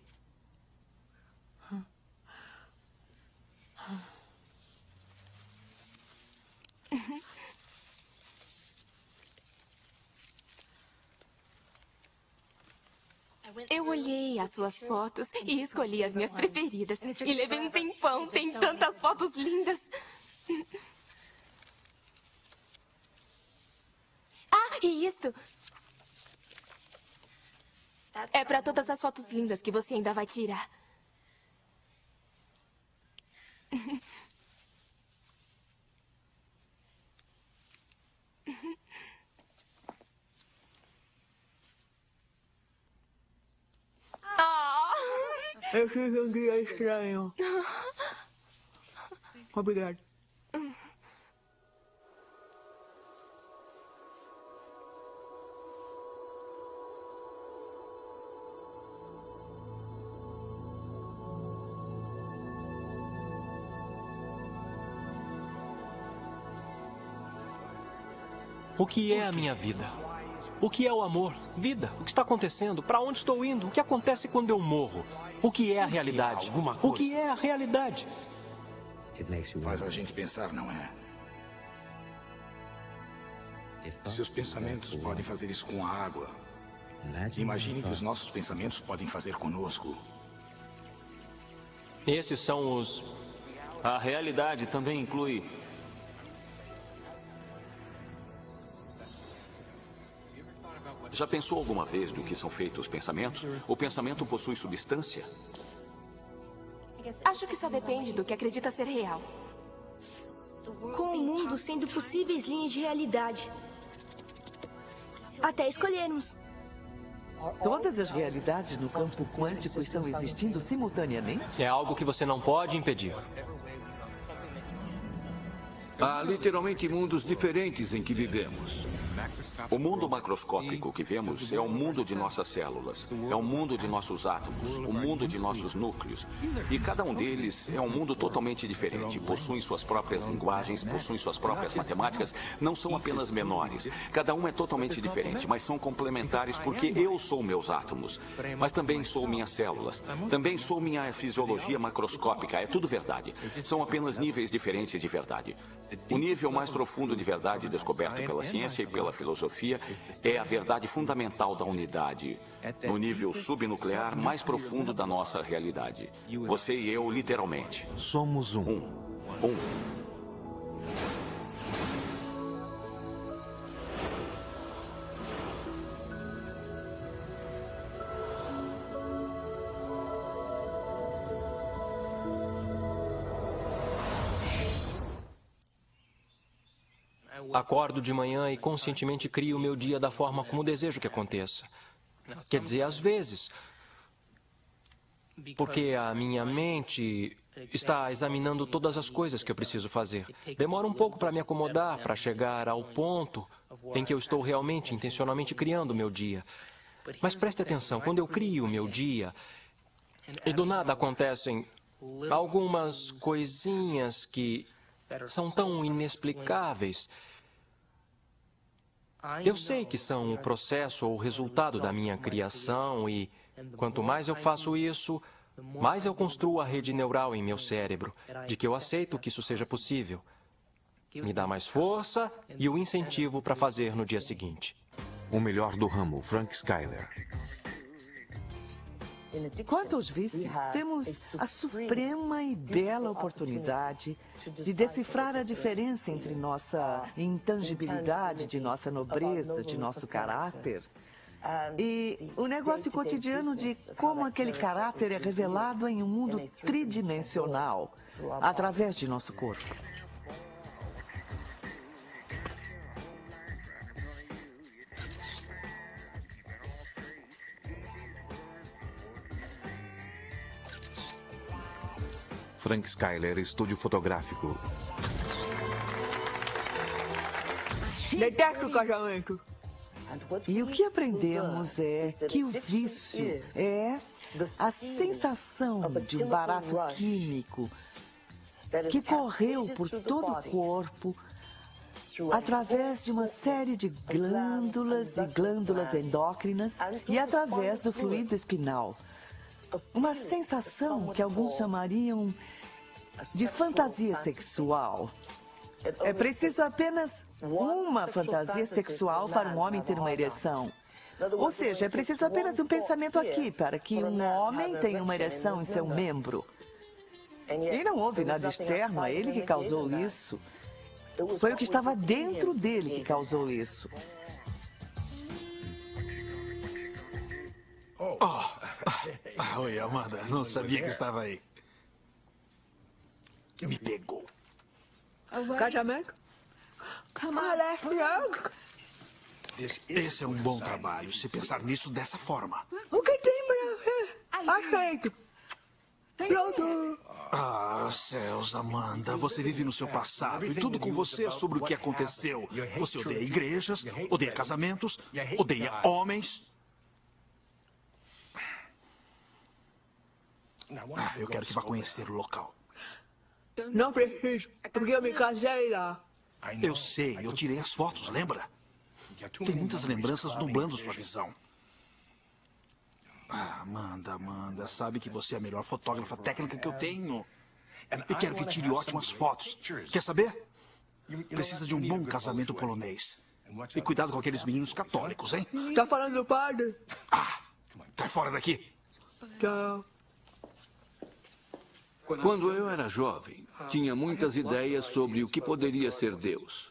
Eu olhei as suas fotos e escolhi as minhas preferidas. E levei um tempão, tem tantas fotos lindas. Ah, e isto é para todas as fotos lindas que você ainda vai tirar. Esse jangue é estranho. Obrigado. O que é a minha vida? O que é o amor? Vida? O que está acontecendo? Para onde estou indo? O que acontece quando eu morro? O que é a realidade? O que é a realidade? Faz a gente pensar, não é? Se os pensamentos podem fazer isso com a água, imagine que os nossos pensamentos podem fazer conosco. Esses são os... A realidade também inclui... Já pensou alguma vez do que são feitos os pensamentos? O pensamento possui substância? Acho que só depende do que acredita ser real. Com o mundo sendo possíveis linhas de realidade. Até escolhermos. Todas as realidades no campo quântico estão existindo simultaneamente? É algo que você não pode impedir. Há literalmente mundos diferentes em que vivemos. O mundo macroscópico que vemos é o mundo de nossas células, é o mundo de nossos átomos, o mundo de nossos núcleos. E cada um deles é um mundo totalmente diferente. Possuem suas próprias linguagens, possuem suas próprias matemáticas, não são apenas menores. Cada um é totalmente diferente, mas são complementares porque eu sou meus átomos. Mas também sou minhas células, também sou minha fisiologia macroscópica, é tudo verdade. São apenas níveis diferentes de verdade. O nível mais profundo de verdade descoberto pela ciência e pela filosofia é a verdade fundamental da unidade, no nível subnuclear mais profundo da nossa realidade. Você e eu, literalmente. Somos um. Acordo de manhã e conscientemente crio o meu dia da forma como desejo que aconteça. Quer dizer, às vezes, porque a minha mente está examinando todas as coisas que eu preciso fazer. Demora um pouco para me acomodar, para chegar ao ponto em que eu estou realmente, intencionalmente criando o meu dia. Mas preste atenção, quando eu crio o meu dia, e do nada acontecem algumas coisinhas que são tão inexplicáveis. Eu sei que são o processo ou o resultado da minha criação e, quanto mais eu faço isso, mais eu construo a rede neural em meu cérebro, de que eu aceito que isso seja possível. Me dá mais força e o incentivo para fazer no dia seguinte. O melhor do ramo, Frank Skyler. Quanto aos vícios, temos a suprema e bela oportunidade de decifrar a diferença entre nossa intangibilidade, de nossa nobreza, de nosso caráter, e o negócio cotidiano de como aquele caráter é revelado em um mundo tridimensional, através de nosso corpo. Frank Skyler, estúdio fotográfico. Detesto o casamento. E o que aprendemos é que o vício é a sensação de um barato químico que correu por todo o corpo através de uma série de glândulas e glândulas endócrinas e através do fluido espinal. Uma sensação que alguns chamariam de fantasia sexual. É preciso apenas uma fantasia sexual para um homem ter uma ereção. Ou seja, é preciso apenas um pensamento aqui para que um homem tenha uma ereção em seu membro. E não houve nada externo a ele que causou isso. Foi o que estava dentro dele que causou isso. Oi, Amanda. Não sabia que estava aí. Me pegou. Casamento? Esse é um bom trabalho, se pensar nisso dessa forma. O que tem para... Aceito. Pronto. Ah, céus, Amanda, você vive no seu passado e tudo com você é sobre o que aconteceu. Você odeia igrejas, odeia casamentos, odeia homens. Eu quero que vá conhecer o local. Não preciso, porque eu me casei lá. Eu sei, eu tirei as fotos, lembra? Tem muitas lembranças nublando sua visão. Amanda, sabe que você é a melhor fotógrafa técnica que eu tenho. E quero que tire ótimas fotos. Quer saber? Precisa de um bom casamento polonês. E cuidado com aqueles meninos católicos, hein? Tá falando do padre? Ah, cai fora daqui. Tchau. Quando eu era jovem, tinha muitas ideias sobre o que poderia ser Deus.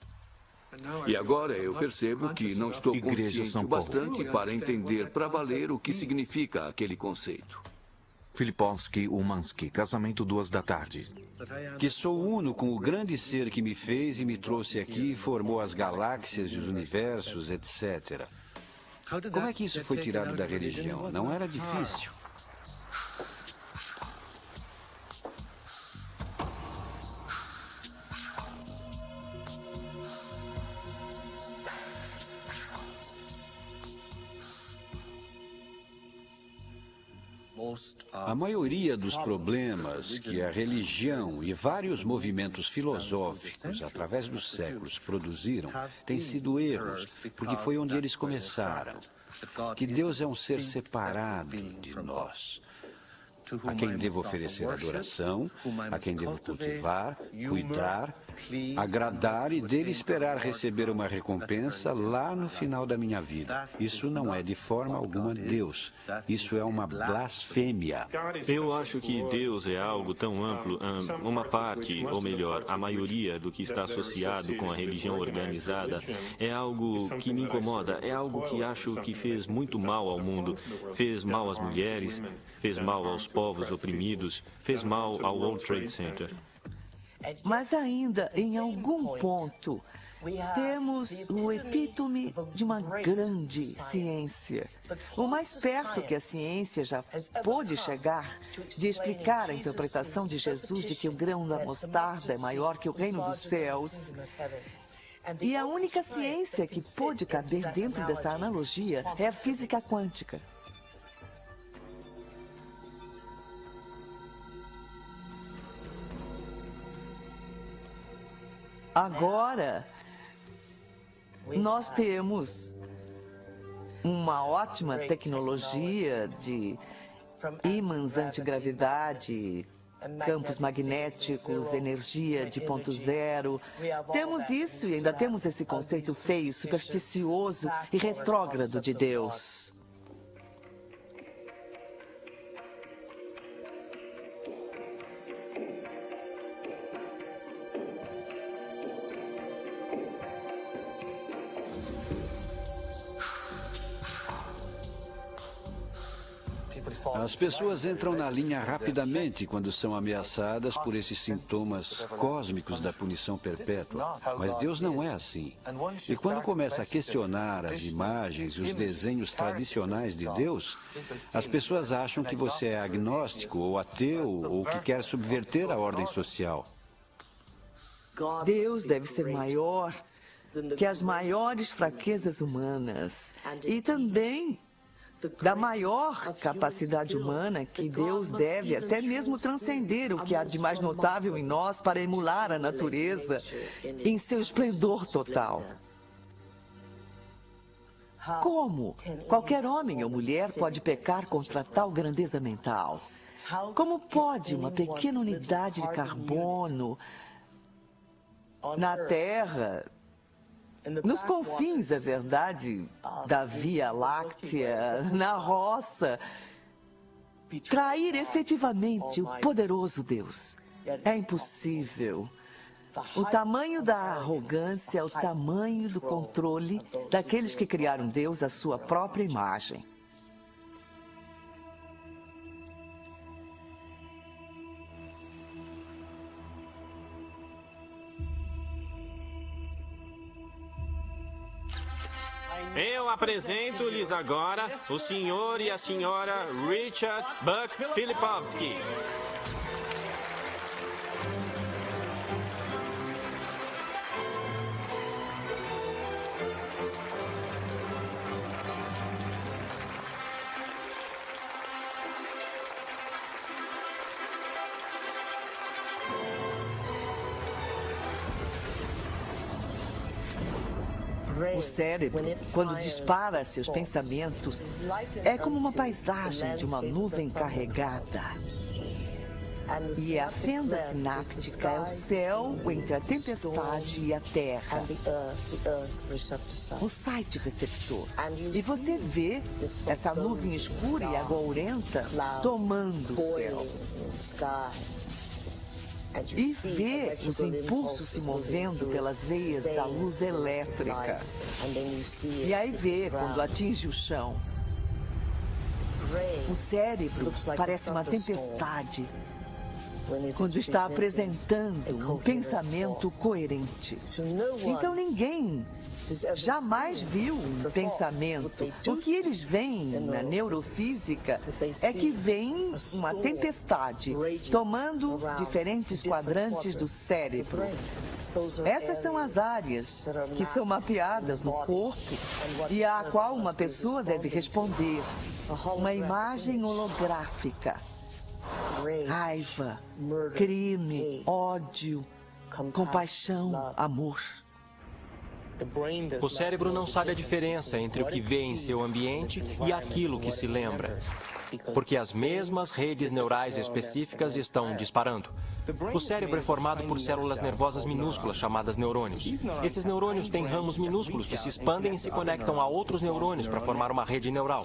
E agora eu percebo que não estou consciente o bastante para entender para valer o que significa aquele conceito. Filipowski Umansky, casamento 2h. Que sou uno com o grande ser que me fez e me trouxe aqui e formou as galáxias e os universos, etc. Como é que isso foi tirado da religião? Não era difícil. A maioria dos problemas que a religião e vários movimentos filosóficos, através dos séculos, produziram, têm sido erros, porque foi onde eles começaram. Que Deus é um ser separado de nós, a quem devo oferecer adoração, a quem devo cultivar, cuidar, agradar e dele esperar receber uma recompensa lá no final da minha vida. Isso não é de forma alguma Deus. Isso é uma blasfêmia. Eu acho que Deus é algo tão amplo, uma parte, ou melhor, a maioria do que está associado com a religião organizada é algo que me incomoda, é algo que acho que fez muito mal ao mundo, fez mal às mulheres, fez mal aos povos oprimidos, fez mal ao World Trade Center. Mas ainda, em algum ponto, temos o epítome de uma grande ciência. O mais perto que a ciência já pôde chegar de explicar a interpretação de Jesus de que o grão da mostarda é maior que o reino dos céus. E a única ciência que pôde caber dentro dessa analogia é a física quântica. Agora, nós temos uma ótima tecnologia de ímãs antigravidade, campos magnéticos, energia de ponto zero. Temos isso e ainda temos esse conceito feio, supersticioso e retrógrado de Deus. As pessoas entram na linha rapidamente quando são ameaçadas por esses sintomas cósmicos da punição perpétua. Mas Deus não é assim. E quando começa a questionar as imagens e os desenhos tradicionais de Deus, as pessoas acham que você é agnóstico ou ateu ou que quer subverter a ordem social. Deus deve ser maior que as maiores fraquezas humanas e também da maior capacidade humana que Deus deve até mesmo transcender o que há de mais notável em nós para emular a natureza em seu esplendor total. Como qualquer homem ou mulher pode pecar contra tal grandeza mental? Como pode uma pequena unidade de carbono na Terra, nos confins, é verdade, da Via Láctea, na roça, trair efetivamente o poderoso Deus? É impossível. O tamanho da arrogância é o tamanho do controle daqueles que criaram Deus à sua própria imagem. Eu apresento-lhes agora o senhor e a senhora Richard Buck Filipowski. O cérebro, quando dispara seus pensamentos, é como uma paisagem de uma nuvem carregada. E a fenda sináptica é o céu entre a tempestade e a terra. O site receptor. E você vê essa nuvem escura e agourenta tomando o céu. E vê os impulsos se movendo pelas veias da luz elétrica. E aí vê quando atinge o chão. O cérebro parece uma tempestade quando está apresentando um pensamento coerente. Então ninguém jamais viu um pensamento. O que eles veem na neurofísica é que vem uma tempestade tomando diferentes quadrantes do cérebro. Essas são as áreas que são mapeadas no corpo e a qual uma pessoa deve responder. Uma imagem holográfica. Raiva, crime, ódio, compaixão, amor. O cérebro não sabe a diferença entre o que vê em seu ambiente e aquilo que se lembra, porque as mesmas redes neurais específicas estão disparando. O cérebro é formado por células nervosas minúsculas chamadas neurônios. Esses neurônios têm ramos minúsculos que se expandem e se conectam a outros neurônios para formar uma rede neural.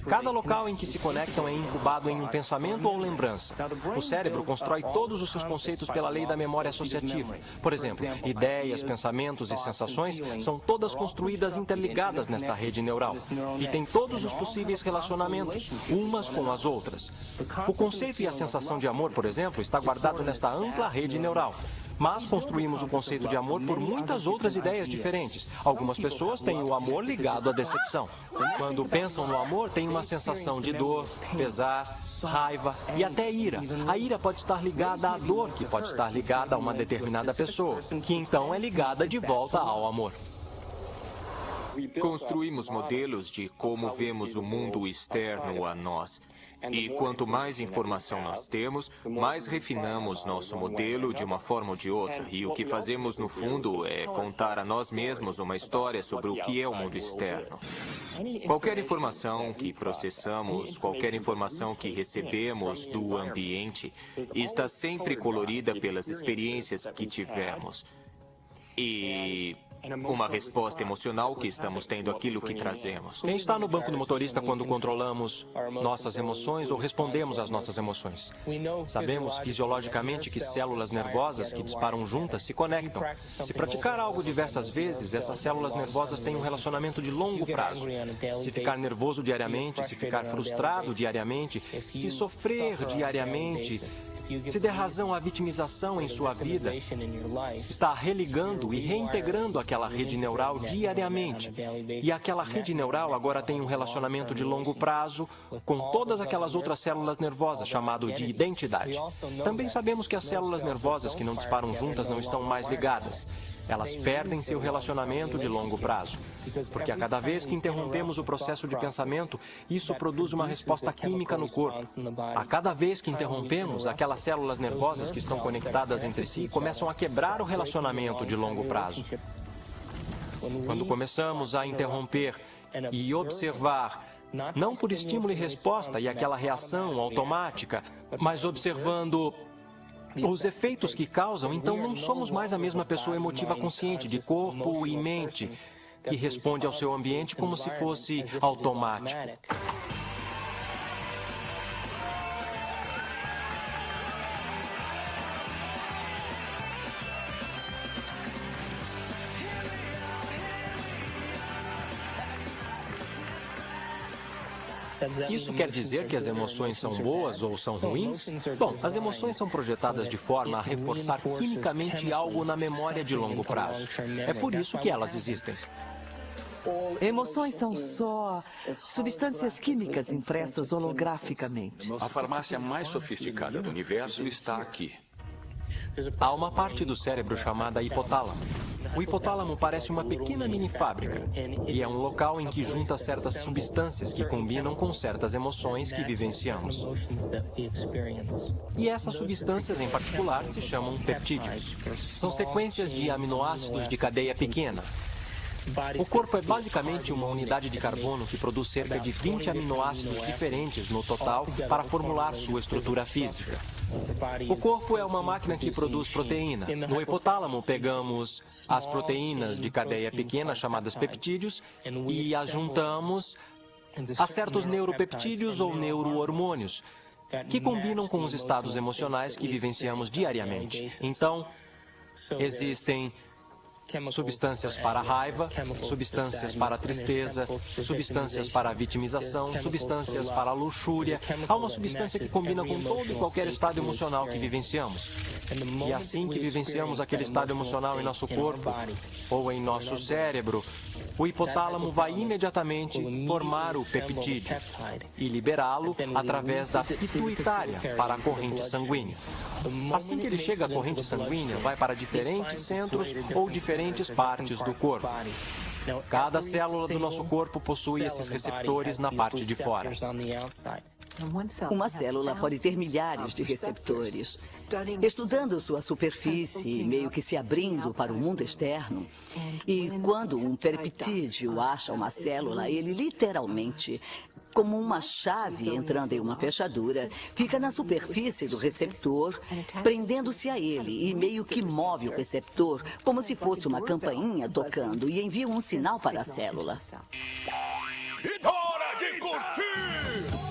Cada local em que se conectam é incubado em um pensamento ou lembrança. O cérebro constrói todos os seus conceitos pela lei da memória associativa. Por exemplo, ideias, pensamentos e sensações são todas construídas interligadas nesta rede neural e têm todos os possíveis relacionamentos, umas com as outras. O conceito e a sensação de amor, por exemplo, está guardado nesta ampla rede neural. Mas construímos o conceito de amor por muitas outras ideias diferentes. Algumas pessoas têm o amor ligado à decepção. Quando pensam no amor, têm uma sensação de dor, pesar, raiva e até ira. A ira pode estar ligada à dor, que pode estar ligada a uma determinada pessoa, que então é ligada de volta ao amor. Construímos modelos de como vemos o mundo externo a nós. E quanto mais informação nós temos, mais refinamos nosso modelo de uma forma ou de outra. E o que fazemos, no fundo, é contar a nós mesmos uma história sobre o que é o mundo externo. Qualquer informação que processamos, qualquer informação que recebemos do ambiente, está sempre colorida pelas experiências que tivemos. E uma resposta emocional que estamos tendo àquilo que trazemos. Quem está no banco do motorista quando controlamos nossas emoções ou respondemos às nossas emoções? Sabemos fisiologicamente que células nervosas que disparam juntas se conectam. Se praticar algo diversas vezes, essas células nervosas têm um relacionamento de longo prazo. Se ficar nervoso diariamente, se ficar frustrado diariamente, se sofrer diariamente, se der razão à vitimização em sua vida, está religando e reintegrando aquela rede neural diariamente. E aquela rede neural agora tem um relacionamento de longo prazo com todas aquelas outras células nervosas, chamado de identidade. Também sabemos que as células nervosas que não disparam juntas não estão mais ligadas. Elas perdem seu relacionamento de longo prazo. Porque a cada vez que interrompemos o processo de pensamento, isso produz uma resposta química no corpo. A cada vez que interrompemos, aquelas células nervosas que estão conectadas entre si começam a quebrar o relacionamento de longo prazo. Quando começamos a interromper e observar, não por estímulo e resposta e aquela reação automática, mas observando os efeitos que causam, então não somos mais a mesma pessoa emotiva consciente de corpo e mente que responde ao seu ambiente como se fosse automático. Isso quer dizer que as emoções são boas ou são ruins? Bom, as emoções são projetadas de forma a reforçar quimicamente algo na memória de longo prazo. É por isso que elas existem. Emoções são só substâncias químicas impressas holograficamente. A farmácia mais sofisticada do universo está aqui. Há uma parte do cérebro chamada hipotálamo. O hipotálamo parece uma pequena mini fábrica e é um local em que junta certas substâncias que combinam com certas emoções que vivenciamos. E essas substâncias em particular se chamam peptídeos. São sequências de aminoácidos de cadeia pequena. O corpo é basicamente uma unidade de carbono que produz cerca de 20 aminoácidos diferentes no total para formular sua estrutura física. O corpo é uma máquina que produz proteína. No hipotálamo, pegamos as proteínas de cadeia pequena, chamadas peptídeos, e as juntamos a certos neuropeptídeos ou neurohormônios, que combinam com os estados emocionais que vivenciamos diariamente. Então, existem substâncias para a raiva, substâncias para a tristeza, substâncias para a vitimização, substâncias para a luxúria. Há uma substância que combina com todo e qualquer estado emocional que vivenciamos. E assim que vivenciamos aquele estado emocional em nosso corpo ou em nosso cérebro, o hipotálamo vai imediatamente formar o peptídeo e liberá-lo através da pituitária para a corrente sanguínea. Assim que ele chega à corrente sanguínea, vai para diferentes centros ou diferentes partes do corpo. Cada célula do nosso corpo possui esses receptores na parte de fora. Uma célula pode ter milhares de receptores. Estudando sua superfície, meio que se abrindo para o mundo externo, e quando um peptídeo acha uma célula, ele literalmente, como uma chave entrando em uma fechadura, fica na superfície do receptor, prendendo-se a ele e meio que move o receptor como se fosse uma campainha tocando e envia um sinal para a célula. Hora de curtir!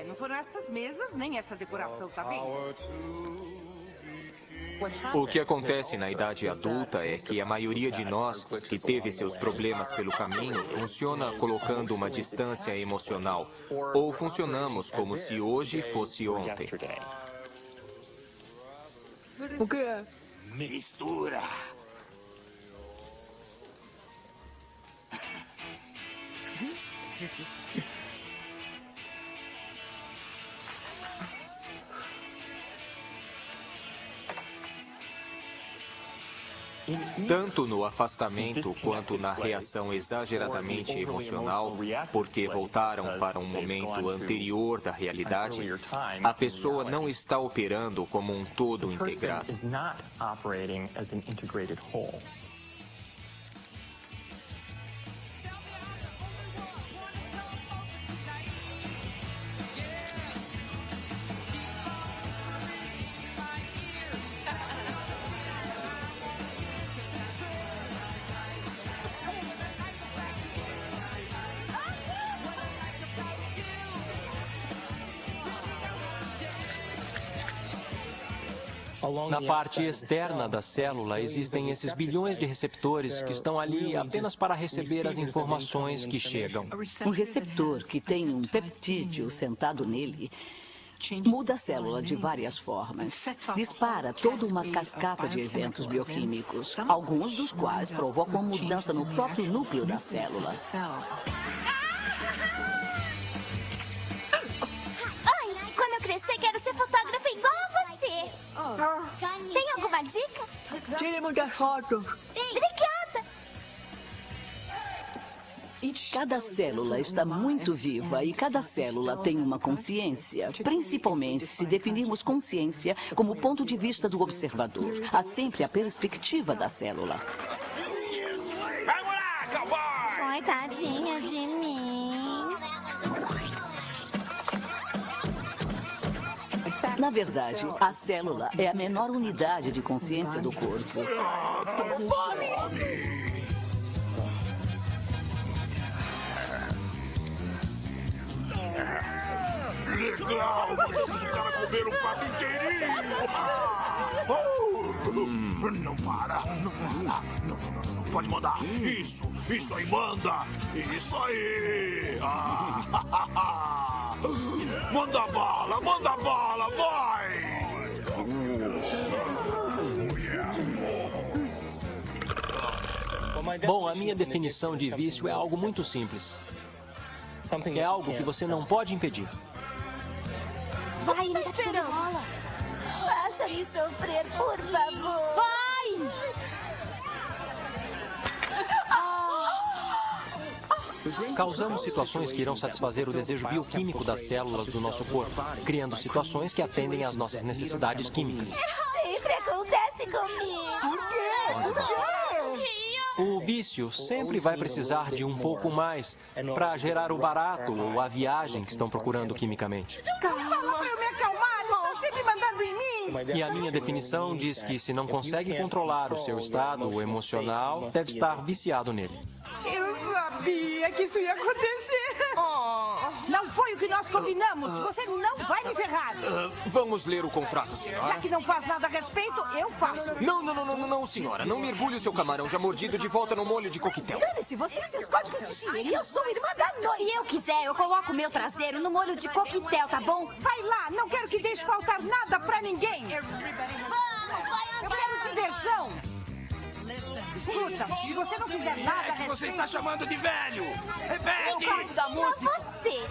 Não foram estas mesas, nem esta decoração, tá vendo? O que acontece na idade adulta é que a maioria de nós que teve seus problemas pelo caminho funciona colocando uma distância emocional, ou funcionamos como se hoje fosse ontem. O que é? Mistura. Tanto no afastamento quanto na reação exageradamente emocional, porque voltaram para um momento anterior da realidade, a pessoa não está operando como um todo integrado. Na parte externa da célula existem esses bilhões de receptores que estão ali apenas para receber as informações que chegam. Um receptor que tem um peptídeo sentado nele muda a célula de várias formas. Dispara toda uma cascata de eventos bioquímicos, alguns dos quais provocam mudança no próprio núcleo da célula. Oi, quando eu crescer quero ser fotógrafa igual a você. Tem alguma dica? Tire muitas fotos. Obrigada. Cada célula está muito viva e cada célula tem uma consciência, principalmente se definirmos consciência como ponto de vista do observador. Há sempre a perspectiva da célula. Vamos lá, cowboy! Oi, tadinha de mim. Na verdade, a célula é a menor unidade de consciência do corpo. Tô com fome! Legal! Vamos o cara comer um pato inteirinho! Não para! Não para! Não, pode mandar! Isso aí, manda! Isso aí! Manda bala, vai! Bom, a minha definição de vício é algo muito simples. É algo que você não pode impedir. Vai, ele tá te dando bola. Faça-me sofrer, por favor. Vai! Causamos situações que irão satisfazer o desejo bioquímico das células do nosso corpo, criando situações que atendem às nossas necessidades químicas. Sempre acontece comigo. Por quê? Por quê? O vício sempre vai precisar de um pouco mais para gerar o barato ou a viagem que estão procurando quimicamente. Calma, pra eu me acalmar, está sempre mandando em mim. E a minha definição diz que se não consegue controlar o seu estado emocional, deve estar viciado nele. Eu sabia que isso ia acontecer. Não foi o que nós combinamos. Você não vai me ferrar. Vamos ler o contrato, Já senhora. que não faz nada a respeito, eu faço. Não, senhora. Não mergulhe o seu camarão já mordido de volta no molho de coquetel. Dane-se você e seus códigos de higiene. Eu sou irmã da noite. Se eu quiser, eu coloco meu traseiro no molho de coquetel, tá bom? Vai lá, não quero que deixe faltar nada pra ninguém. Vamos, vai andar. Eu quero diversão. Escuta, se você não fizer nada a respeito... Você está chamando de velho! Repete! Eu gosto da música. Você.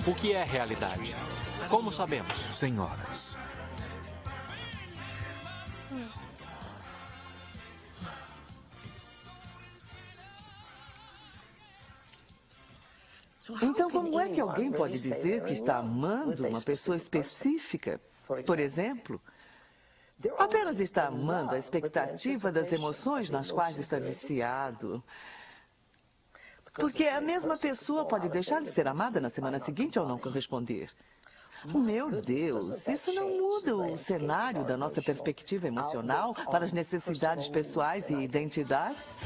O que é realidade? Como sabemos? Senhoras, Então, como é que alguém pode dizer que está amando uma pessoa específica? Por exemplo, apenas está amando a expectativa das emoções nas quais está viciado. Porque a mesma pessoa pode deixar de ser amada na semana seguinte ao não corresponder. Meu Deus, isso não muda o cenário da nossa perspectiva emocional para as necessidades pessoais e identidades?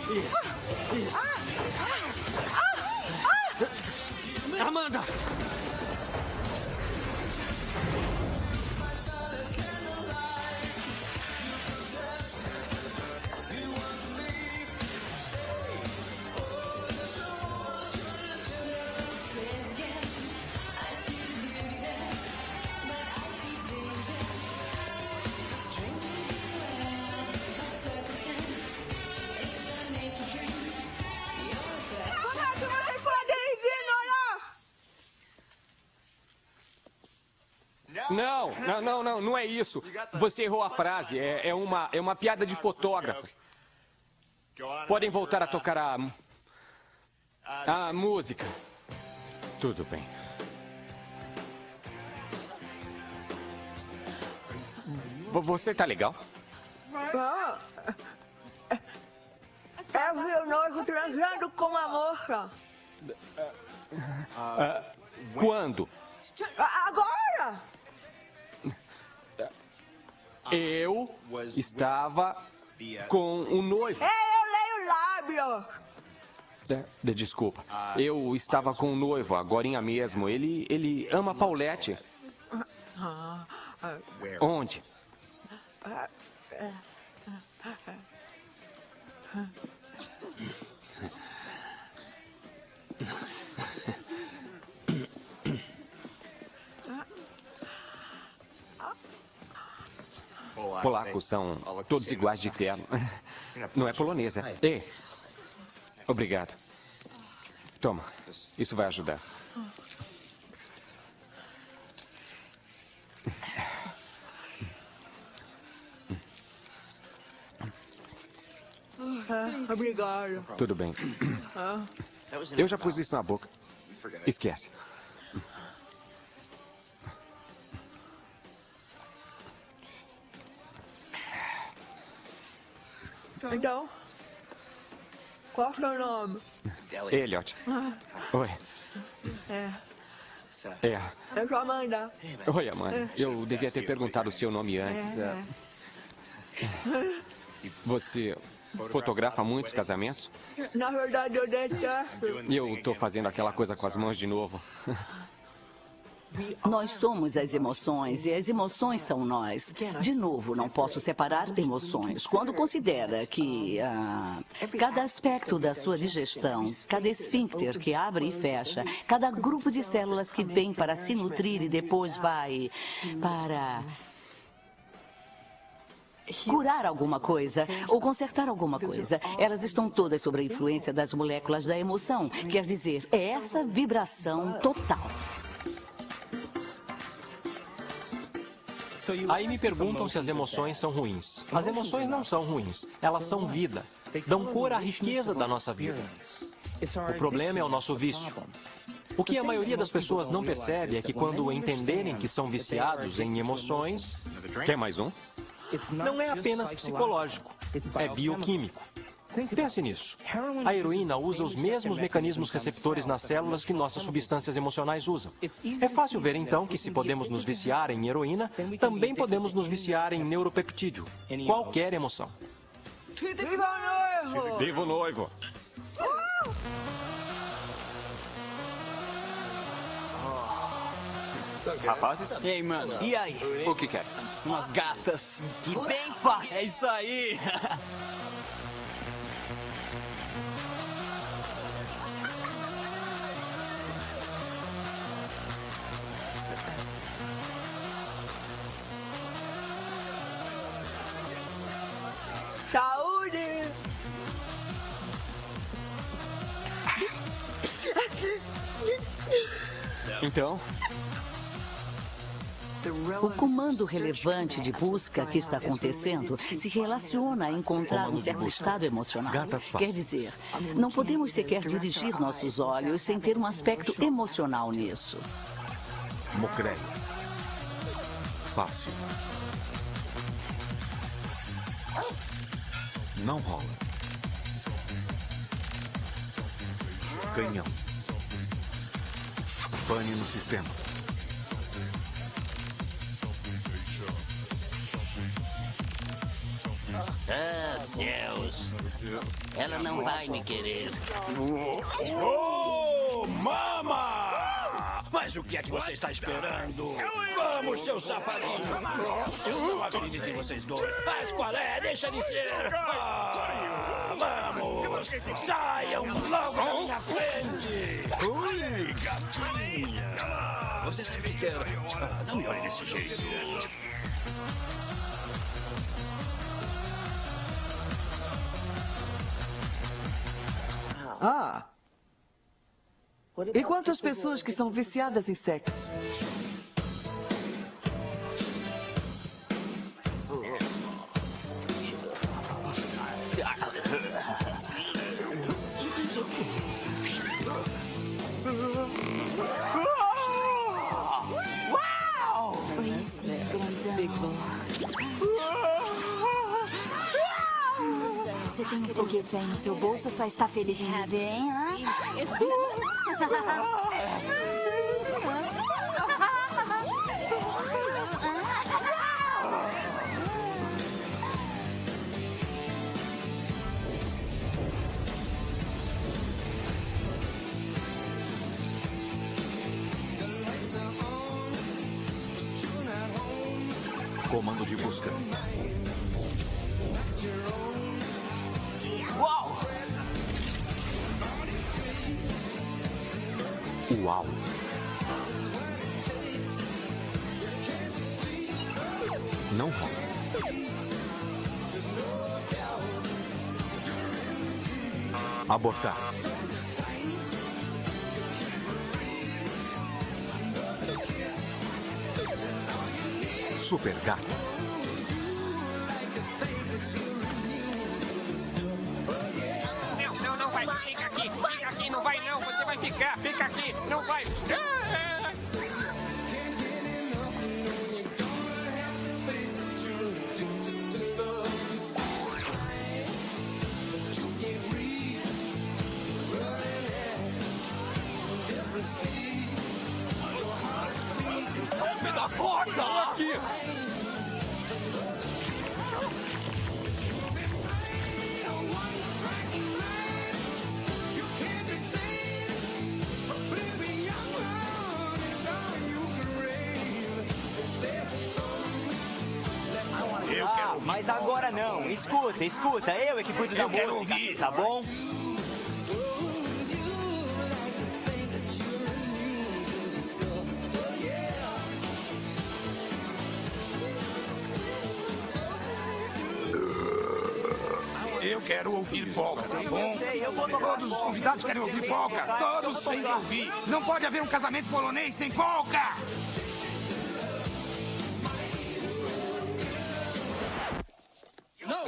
Isso. Amanda! Não é isso. Você errou a frase. É uma piada de fotógrafo. Podem voltar a tocar a música. Tudo bem. Você tá legal? É o meu noivo transando com uma moça. Quando? Agora! Eu estava com um noivo. Eu leio lábios. Desculpa. Eu estava com um noivo, agorinha mesmo. Ele ama Paulette. Onde? Polacos são todos iguais de terno. Não é polonesa. Ei, obrigado. Toma, isso vai ajudar. Obrigado. Tudo bem. Eu já pus isso na boca. Esquece. Então, qual é o seu nome? Elliot. Oi. Eu sou Amanda. Oi, Amanda. Eu devia ter perguntado o seu nome antes. Você fotografa muitos casamentos? Na verdade, eu detesto. E eu estou fazendo aquela coisa com as mãos de novo. Nós somos as emoções e as emoções são nós. De novo, não posso separar emoções. Quando considera que cada aspecto da sua digestão, cada esfíncter que abre e fecha, cada grupo de células que vem para se nutrir e depois vai para curar alguma coisa ou consertar alguma coisa, elas estão todas sob a influência das moléculas da emoção. Quer dizer, é essa vibração total. Aí me perguntam se as emoções são ruins. As emoções não são ruins, elas são vida. Dão cor à riqueza da nossa vida. O problema é o nosso vício. O que a maioria das pessoas não percebe é que quando entenderem que são viciados em emoções... Quer mais um? Não é apenas psicológico, é bioquímico. Pense nisso. A heroína usa os mesmos mecanismos receptores nas células que nossas substâncias emocionais usam. É fácil ver, então, que se podemos nos viciar em heroína, também podemos nos viciar em neuropeptídeo, qualquer emoção. Viva o noivo! Viva o noivo! Rapazes? E aí, mano? E aí? O que quer? Umas gatas. E bem fácil. É isso aí. Saúde! Então? O comando relevante de busca que está acontecendo se relaciona a encontrar um certo estado emocional. Quer dizer, não podemos sequer dirigir nossos olhos sem ter um aspecto emocional nisso. Mocrélio. Fácil. Não rola. Canhão. Pane no sistema. Ah, céus. Ela não vai me querer. Oh, mama! Mas o que é que você está esperando? Vamos, seu safadinho! Eu não acredito em vocês dois. Mas qual é? Deixa de ser! Vamos! Saiam logo da minha frente! Ui, gatinha! Você sabe que era... não me olhe desse jeito. Ah! E quantas pessoas que são viciadas em sexo? Uau! Oi, sim, grandão. Você tem um foguete aí no seu bolso ou só está feliz em me ver, hein? Comando de busca. Uau! Uau! Não rola. Abortar. Super gato. Não vai. Fica aqui, não vai não. Você vai ficar, fica aqui, não vai. Me dá corda! Aqui! Mas agora não. Escuta, eu é que cuido da música, ouvir. Tá bom? Eu quero ouvir polka, tá bom? Todos os convidados querem ouvir polka. Todos têm que ouvir. Não pode haver um casamento polonês sem polka.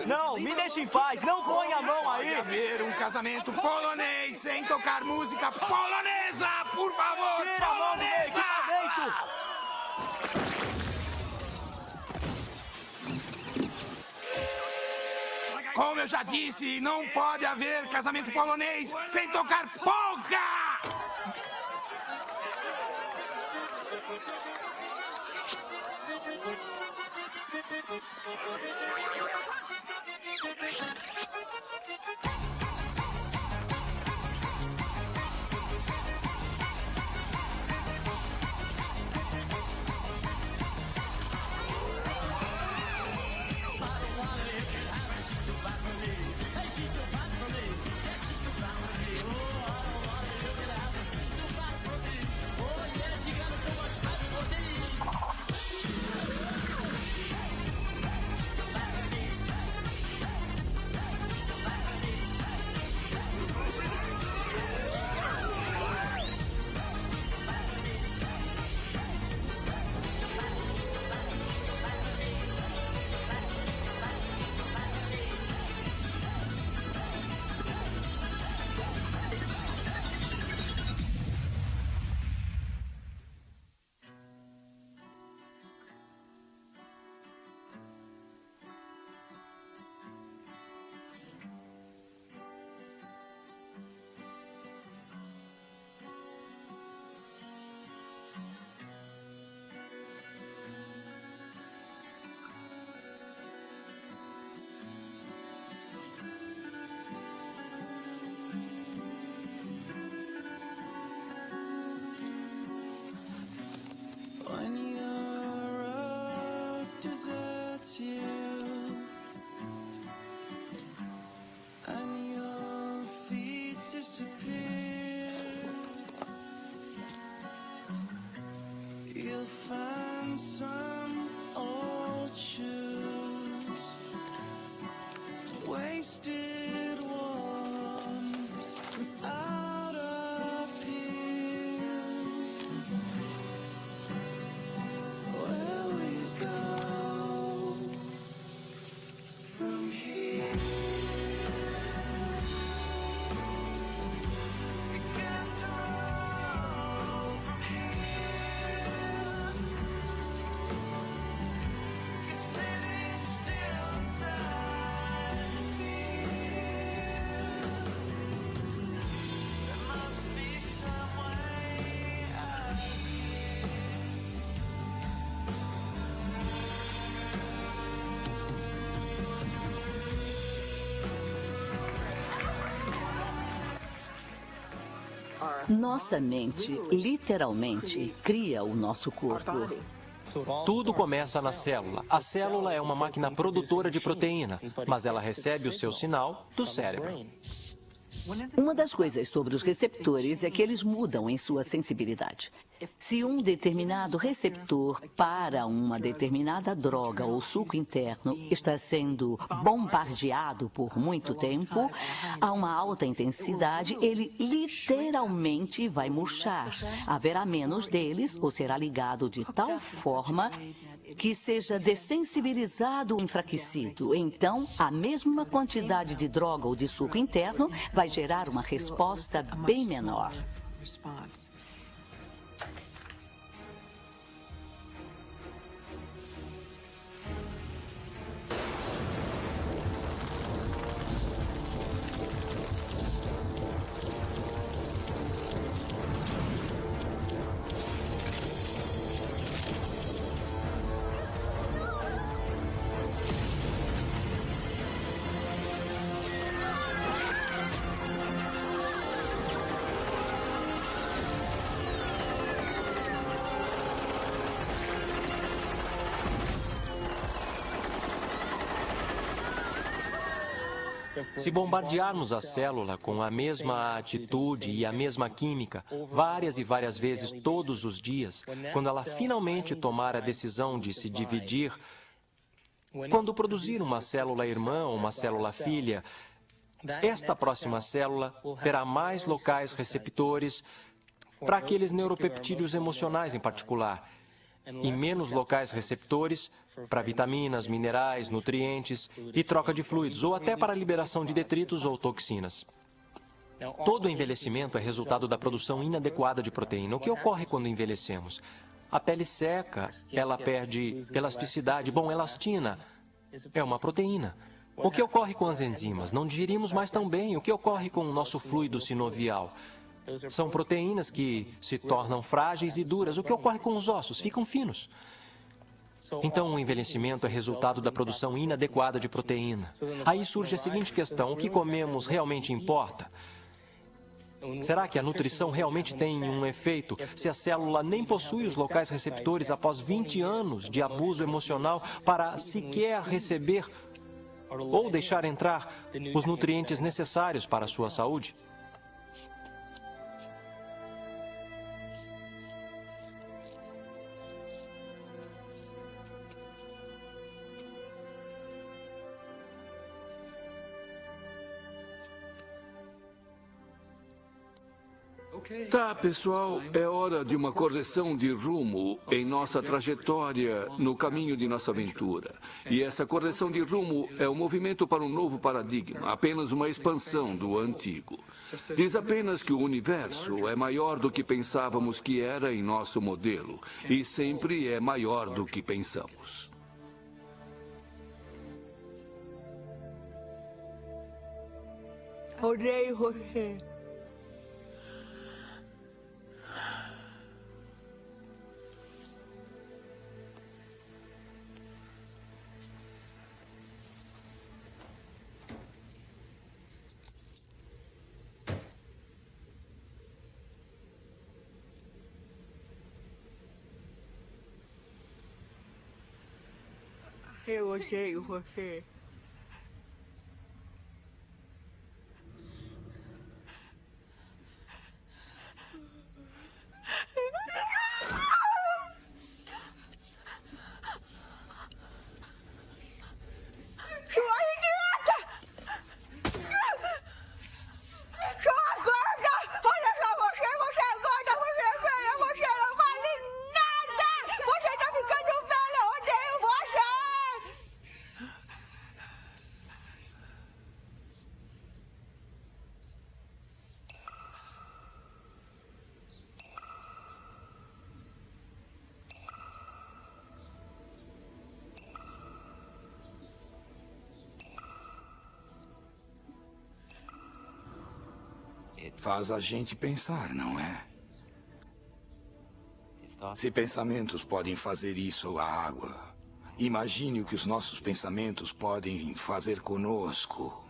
Não, me deixe em paz. Não ponha a mão aí. Pode haver um casamento polonês sem tocar música polonesa, por favor. Tira a mão do meu equipamento. Como eu já disse, não pode haver casamento polonês sem tocar polka! deserts you, and your feet disappear. You'll find some old shoes, wasted one, without a peer. Where we go from here? It gets wrong from here. You're sitting still inside me. There must be some way out of here. Nossa mente, literalmente, cria o nosso corpo. Tudo começa na célula. A célula é uma máquina produtora de proteína, mas ela recebe o seu sinal do cérebro. Uma das coisas sobre os receptores é que eles mudam em sua sensibilidade. Se um determinado receptor para uma determinada droga ou suco interno está sendo bombardeado por muito tempo, a uma alta intensidade, ele literalmente vai murchar. Haverá menos deles ou será ligado de tal forma que seja dessensibilizado ou enfraquecido. Então, a mesma quantidade de droga ou de suco interno vai gerar uma resposta bem menor. Se bombardearmos a célula com a mesma atitude e a mesma química, várias e várias vezes todos os dias, quando ela finalmente tomar a decisão de se dividir, quando produzir uma célula irmã ou uma célula filha, esta próxima célula terá mais locais receptores para aqueles neuropeptídeos emocionais em particular, e menos locais receptores para vitaminas, minerais, nutrientes e troca de fluidos, ou até para a liberação de detritos ou toxinas. Todo envelhecimento é resultado da produção inadequada de proteína. O que ocorre quando envelhecemos? A pele seca, ela perde elasticidade. Bom, elastina é uma proteína. O que ocorre com as enzimas? Não digerimos mais tão bem. O que ocorre com o nosso fluido sinovial? São proteínas que se tornam frágeis e duras. O que ocorre com os ossos? Ficam finos. Então, o envelhecimento é resultado da produção inadequada de proteína. Aí surge a seguinte questão: o que comemos realmente importa? Será que a nutrição realmente tem um efeito se a célula nem possui os locais receptores após 20 anos de abuso emocional para sequer receber ou deixar entrar os nutrientes necessários para a sua saúde? Tá, pessoal, é hora de uma correção de rumo em nossa trajetória no caminho de nossa aventura. E essa correção de rumo é um movimento para um novo paradigma, apenas uma expansão do antigo. Diz apenas que o universo é maior do que pensávamos que era em nosso modelo, e sempre é maior do que pensamos. Odeio você. Eu odeio você. Faz a gente pensar, não é? Se pensamentos podem fazer isso à água, imagine o que os nossos pensamentos podem fazer conosco.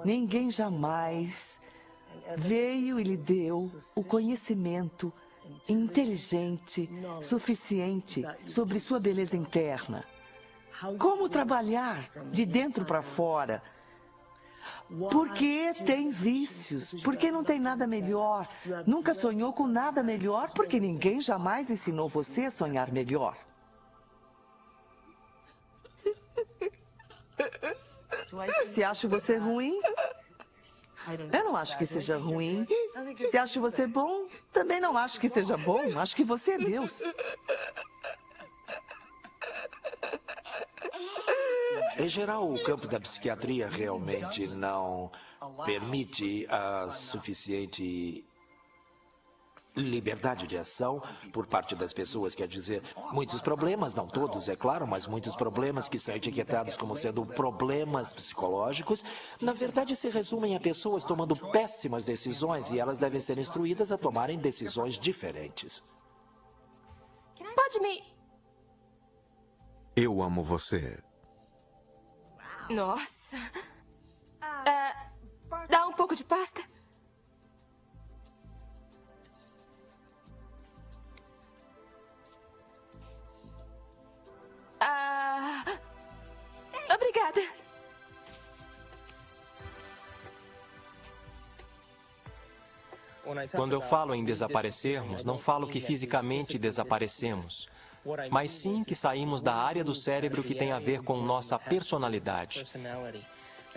Ninguém jamais veio e lhe deu o conhecimento inteligente suficiente sobre sua beleza interna. Como trabalhar de dentro para fora? Porque tem vícios, porque não tem nada melhor. Nunca sonhou com nada melhor, porque ninguém jamais ensinou você a sonhar melhor. Se acho você ruim, eu não acho que seja ruim. Se acho você bom, também não acho que seja bom. Acho que você é Deus. Em geral, o campo da psiquiatria realmente não permite a suficiente liberdade de ação por parte das pessoas, quer dizer, muitos problemas, não todos, é claro, mas muitos problemas que são etiquetados como sendo problemas psicológicos, na verdade se resumem a pessoas tomando péssimas decisões e elas devem ser instruídas a tomarem decisões diferentes. Pode me... Eu amo você. Nossa, pouco de pasta? Obrigada. Quando eu falo em desaparecermos, não falo que fisicamente desaparecemos, mas sim que saímos da área do cérebro que tem a ver com nossa personalidade,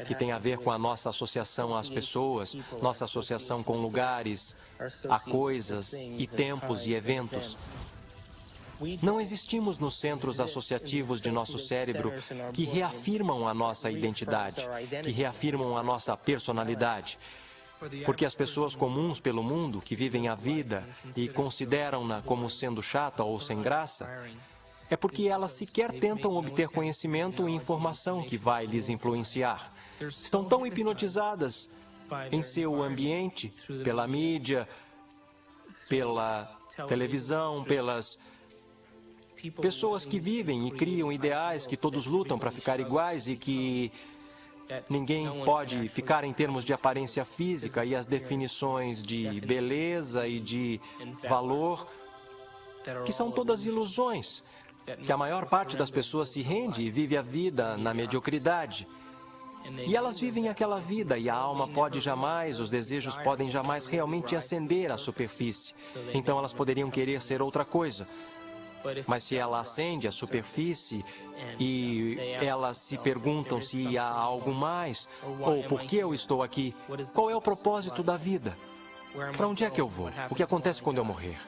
que tem a ver com a nossa associação às pessoas, nossa associação com lugares, a coisas e tempos e eventos. Não existimos nos centros associativos de nosso cérebro que reafirmam a nossa identidade, que reafirmam a nossa personalidade. Porque as pessoas comuns pelo mundo, que vivem a vida e consideram-na como sendo chata ou sem graça, é porque elas sequer tentam obter conhecimento e informação que vai lhes influenciar. Estão tão hipnotizadas em seu ambiente, pela mídia, pela televisão, pelas pessoas que vivem e criam ideais que todos lutam para ficar iguais e que ninguém pode ficar em termos de aparência física e as definições de beleza e de valor, que são todas ilusões, que a maior parte das pessoas se rende e vive a vida na mediocridade. E elas vivem aquela vida e a alma pode jamais, os desejos podem jamais realmente ascender à superfície. Então elas poderiam querer ser outra coisa. Mas se ela ascende à superfície e elas se perguntam se há algo mais, ou por que eu estou aqui, qual é o propósito da vida? Para onde é que eu vou? O que acontece quando eu morrer?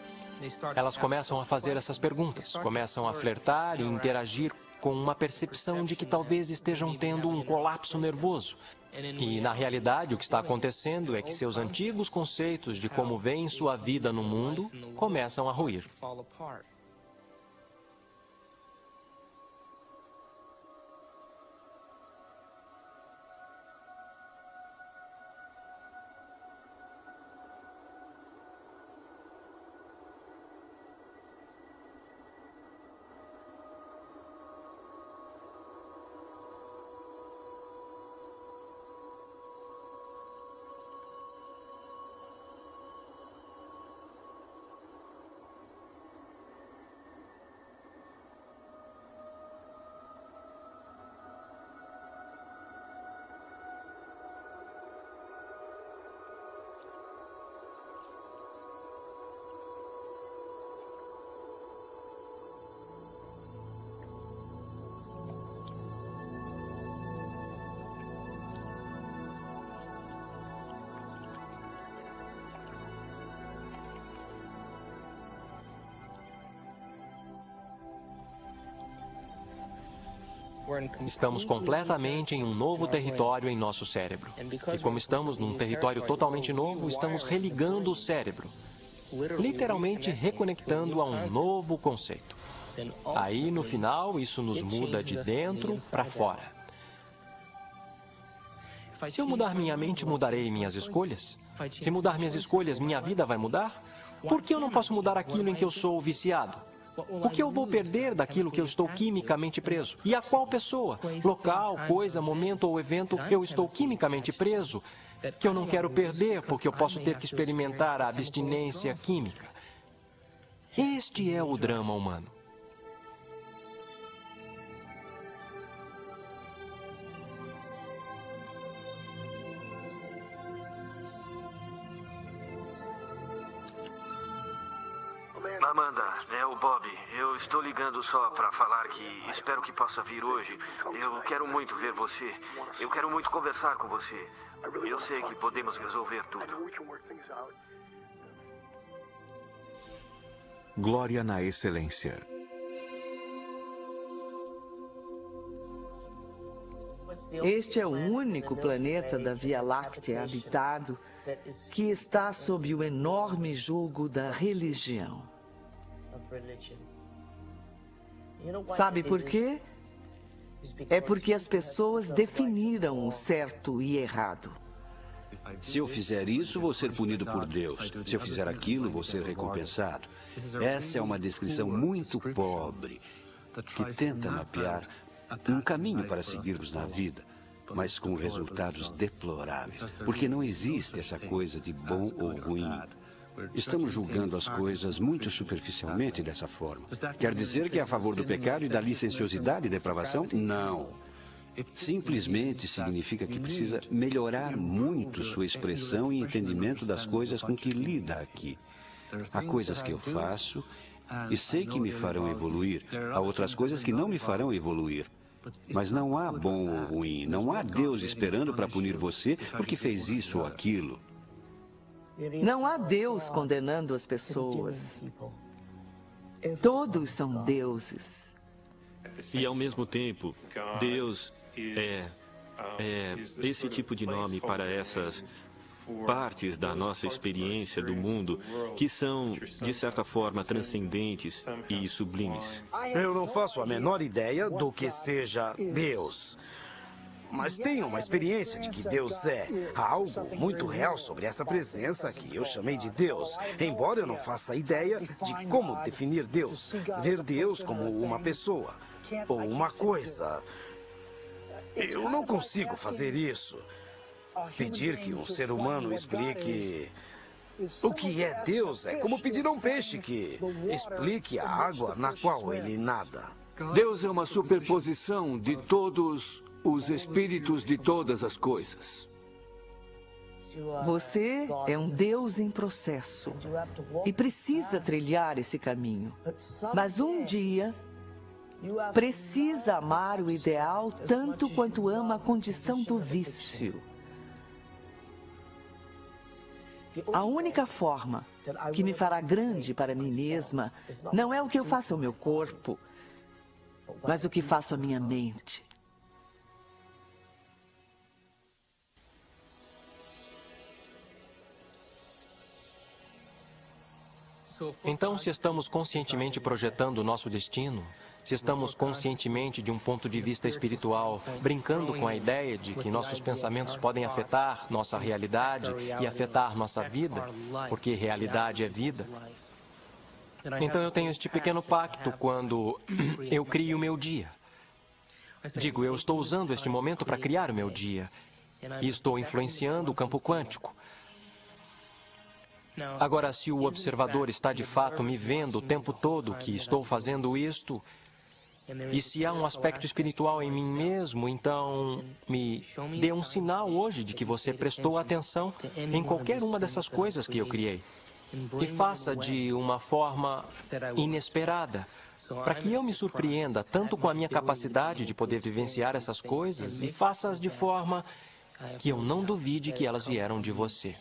Elas começam a fazer essas perguntas, começam a flertar e interagir com uma percepção de que talvez estejam tendo um colapso nervoso. E, na realidade, o que está acontecendo é que seus antigos conceitos de como veem sua vida no mundo começam a ruir. Estamos completamente em um novo território em nosso cérebro. E como estamos num território totalmente novo, estamos religando o cérebro, literalmente reconectando a um novo conceito. Aí, no final, isso nos muda de dentro para fora. Se eu mudar minha mente, mudarei minhas escolhas? Se mudar minhas escolhas, minha vida vai mudar? Por que eu não posso mudar aquilo em que eu sou viciado? O que eu vou perder daquilo que eu estou quimicamente preso? E a qual pessoa, local, coisa, momento ou evento eu estou quimicamente preso, que eu não quero perder porque eu posso ter que experimentar a abstinência química? Este é o drama humano. Amanda, é o Bob. Eu estou ligando só para falar que espero que possa vir hoje. Eu quero muito ver você. Eu quero muito conversar com você. Eu sei que podemos resolver tudo. Glória na excelência. Este é o único planeta da Via Láctea habitado que está sob o enorme jugo da religião. Sabe por quê? É porque as pessoas definiram o certo e errado. Se eu fizer isso, vou ser punido por Deus. Se eu fizer aquilo, vou ser recompensado. Essa é uma descrição muito pobre, que tenta mapear um caminho para seguirmos na vida. mas com resultados deploráveis. Porque não existe essa coisa de bom ou ruim. Estamos julgando as coisas muito superficialmente dessa forma. Quer dizer que é a favor do pecado e da licenciosidade e depravação? Não. Simplesmente significa que precisa melhorar muito sua expressão e entendimento das coisas com que lida aqui. Há coisas que eu faço e sei que me farão evoluir. Há outras coisas que não me farão evoluir. Mas não há bom ou ruim. Não há Deus esperando para punir você porque fez isso ou aquilo. Não há Deus condenando as pessoas. Todos são deuses. E, ao mesmo tempo, Deus é esse tipo de nome para essas partes da nossa experiência do mundo que são, de certa forma, transcendentes e sublimes. Eu não faço a menor ideia do que seja Deus. Mas tenho uma experiência de que Deus é. Há algo muito real sobre essa presença que eu chamei de Deus. Embora eu não faça ideia de como definir Deus. Ver Deus como uma pessoa ou uma coisa. Eu não consigo fazer isso. Pedir que um ser humano explique o que é Deus é como pedir a um peixe que explique a água na qual ele nada. Deus é uma superposição de todos os espíritos de todas as coisas. Você é um Deus em processo e precisa trilhar esse caminho. Mas um dia precisa amar o ideal tanto quanto ama a condição do vício. A única forma que me fará grande para mim mesma não é o que eu faço ao meu corpo, mas o que faço à minha mente. Então, se estamos conscientemente projetando o nosso destino, se estamos conscientemente, de um ponto de vista espiritual, brincando com a ideia de que nossos pensamentos podem afetar nossa realidade e afetar nossa vida, porque realidade é vida, então eu tenho este pequeno pacto quando eu crio o meu dia. Digo, eu estou usando este momento para criar o meu dia e estou influenciando o campo quântico. Agora, se o observador está de fato me vendo o tempo todo que estou fazendo isto, e se há um aspecto espiritual em mim mesmo, então me dê um sinal hoje de que você prestou atenção em qualquer uma dessas coisas que eu criei. E faça de uma forma inesperada, para que eu me surpreenda tanto com a minha capacidade de poder vivenciar essas coisas, e faça-as de forma que eu não duvide que elas vieram de você.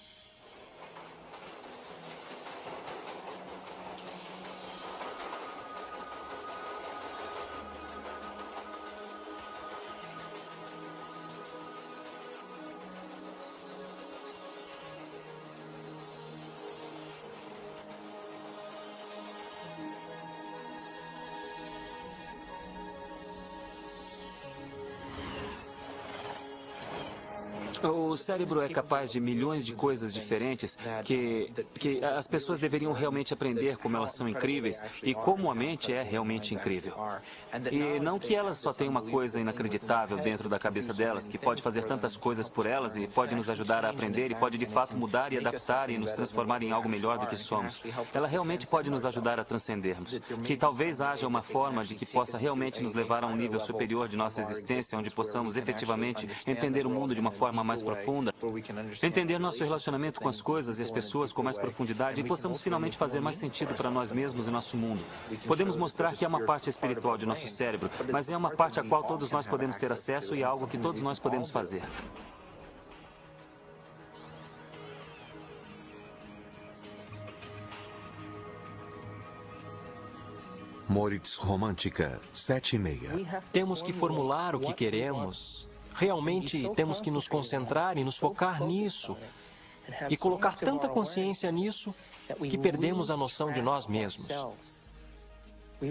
O cérebro é capaz de milhões de coisas diferentes que as pessoas deveriam realmente aprender como elas são incríveis e como a mente é realmente incrível. E não que elas só tenham uma coisa inacreditável dentro da cabeça delas, que pode fazer tantas coisas por elas e pode nos ajudar a aprender e pode de fato mudar e adaptar e nos transformar em algo melhor do que somos. Ela realmente pode nos ajudar a transcendermos. Que talvez haja uma forma de que possa realmente nos levar a um nível superior de nossa existência, onde possamos efetivamente entender o mundo de uma forma mais profunda, entender nosso relacionamento com as coisas e as pessoas com mais profundidade e possamos finalmente fazer mais sentido para nós mesmos e nosso mundo. Podemos mostrar que é uma parte espiritual de nosso cérebro, mas é uma parte a qual todos nós podemos ter acesso e é algo que todos nós podemos fazer. Moritz Romântica, 7:30. Temos que formular o que queremos. Realmente temos que nos concentrar e nos focar nisso. E colocar tanta consciência nisso que perdemos a noção de nós mesmos.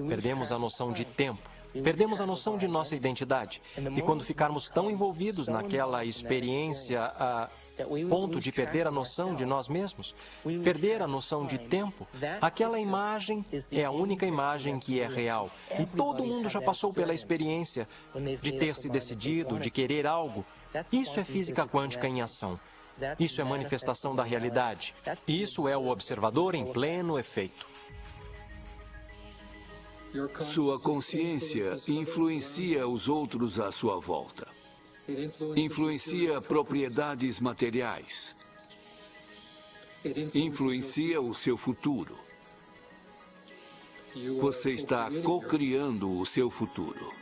Perdemos a noção de tempo. Perdemos a noção de nossa identidade. E quando ficarmos tão envolvidos naquela experiência a ponto de perder a noção de nós mesmos, perder a noção de tempo, aquela imagem é a única imagem que é real. E todo mundo já passou pela experiência de ter se decidido, de querer algo. Isso é física quântica em ação. Isso é manifestação da realidade. Isso é o observador em pleno efeito. Sua consciência influencia os outros à sua volta. Influencia propriedades materiais. Influencia o seu futuro. Você está co-criando o seu futuro.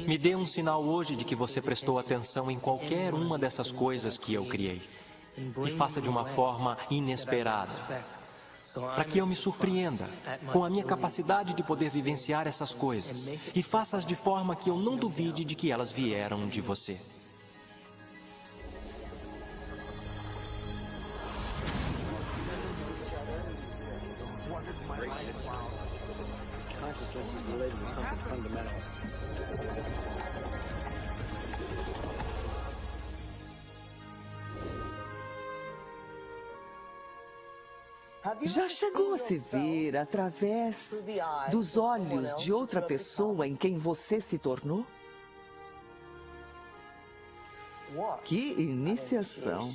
Me dê um sinal hoje de que você prestou atenção em qualquer uma dessas coisas que eu criei. E faça de uma forma inesperada. Para que eu me surpreenda com a minha capacidade de poder vivenciar essas coisas. E faça-as de forma que eu não duvide de que elas vieram de você. Já chegou a se ver através dos olhos de outra pessoa em quem você se tornou? Que iniciação!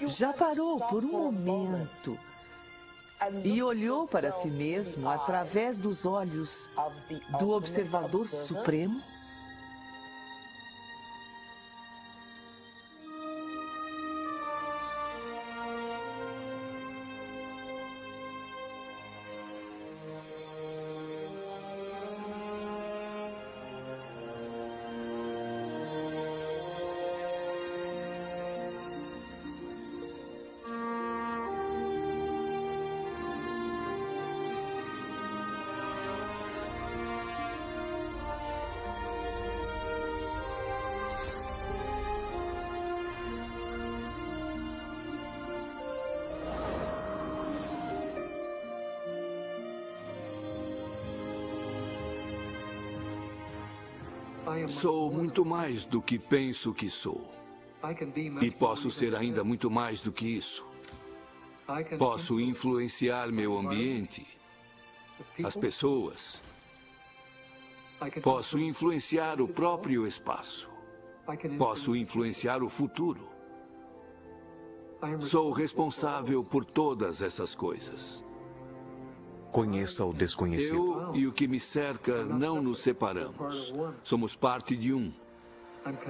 Já parou por um momento e olhou para si mesmo através dos olhos do observador supremo? Sou muito mais do que penso que sou. E posso ser ainda muito mais do que isso. Posso influenciar meu ambiente, as pessoas. Posso influenciar o próprio espaço. Posso influenciar o futuro. Sou responsável por todas essas coisas. Conheça o desconhecido. Eu e o que me cerca não nos separamos. Somos parte de um.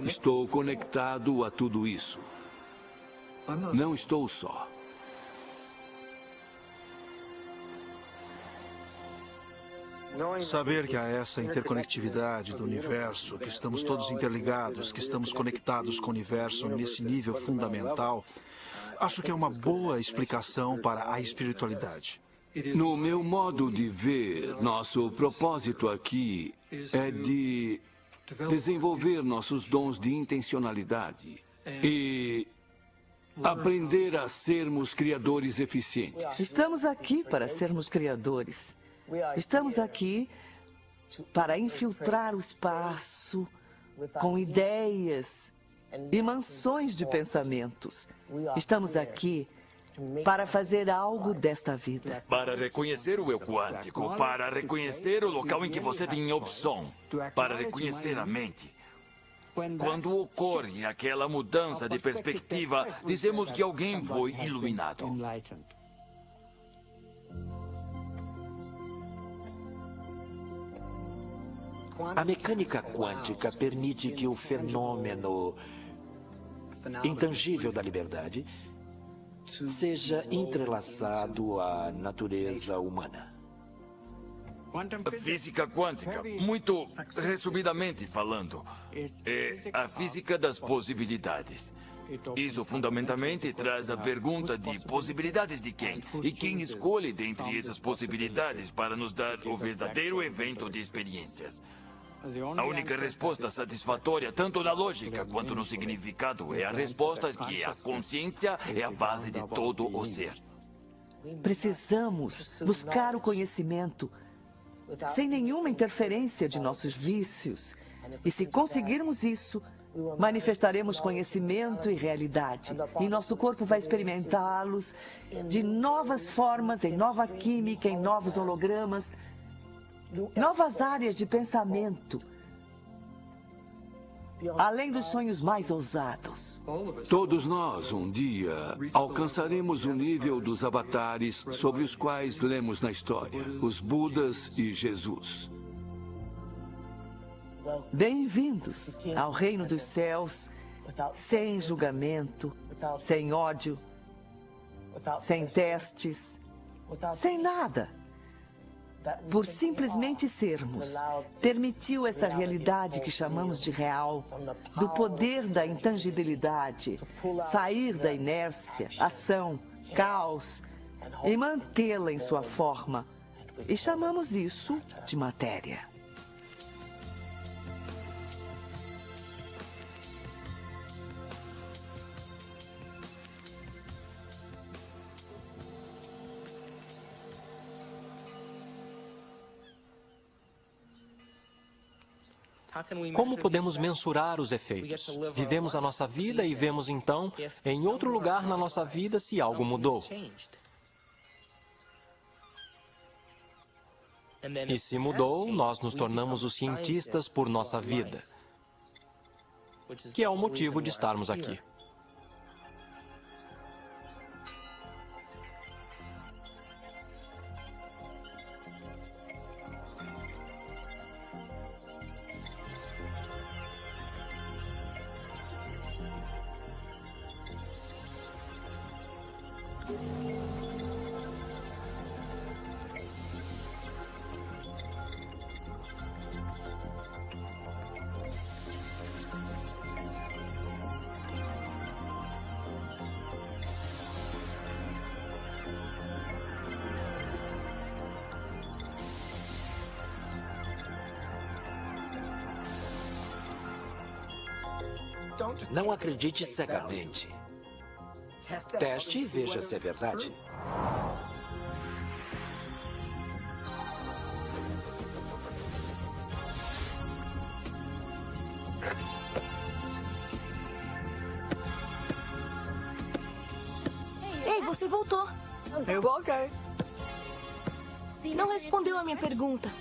Estou conectado a tudo isso. Não estou só. Saber que há essa interconectividade do universo, que estamos todos interligados, que estamos conectados com o universo nesse nível fundamental, acho que é uma boa explicação para a espiritualidade. No meu modo de ver, nosso propósito aqui é de desenvolver nossos dons de intencionalidade e aprender a sermos criadores eficientes. Estamos aqui para sermos criadores. Estamos aqui para infiltrar o espaço com ideias e mansões de pensamentos. Estamos aqui para fazer algo desta vida. Para reconhecer o eu quântico, para reconhecer o local em que você tem opção, para reconhecer a mente. Quando ocorre aquela mudança de perspectiva, dizemos que alguém foi iluminado. A mecânica quântica permite que o fenômeno intangível da liberdade seja entrelaçado à natureza humana. A física quântica, muito resumidamente falando, é a física das possibilidades. Isso fundamentalmente traz a pergunta de possibilidades de quem? E quem escolhe dentre essas possibilidades para nos dar o verdadeiro evento de experiências. A única resposta satisfatória, tanto na lógica quanto no significado, é a resposta que a consciência é a base de todo o ser. Precisamos buscar o conhecimento sem nenhuma interferência de nossos vícios. E se conseguirmos isso, manifestaremos conhecimento e realidade. E nosso corpo vai experimentá-los de novas formas, em nova química, em novos hologramas, novas áreas de pensamento, além dos sonhos mais ousados. Todos nós, um dia, alcançaremos o nível dos avatares sobre os quais lemos na história, os Budas e Jesus. Bem-vindos ao reino dos céus, sem julgamento, sem ódio, sem testes, sem nada. Por simplesmente sermos, permitiu essa realidade que chamamos de real, do poder da intangibilidade, sair da inércia, ação, caos, e mantê-la em sua forma. E chamamos isso de matéria. Como podemos mensurar os efeitos? Vivemos a nossa vida e vemos então, em outro lugar na nossa vida, se algo mudou. E se mudou, nós nos tornamos os cientistas por nossa vida, que é o motivo de estarmos aqui. Não acredite cegamente. Teste e veja se é verdade. Ei, você voltou. Eu voltei. Não respondeu a minha pergunta.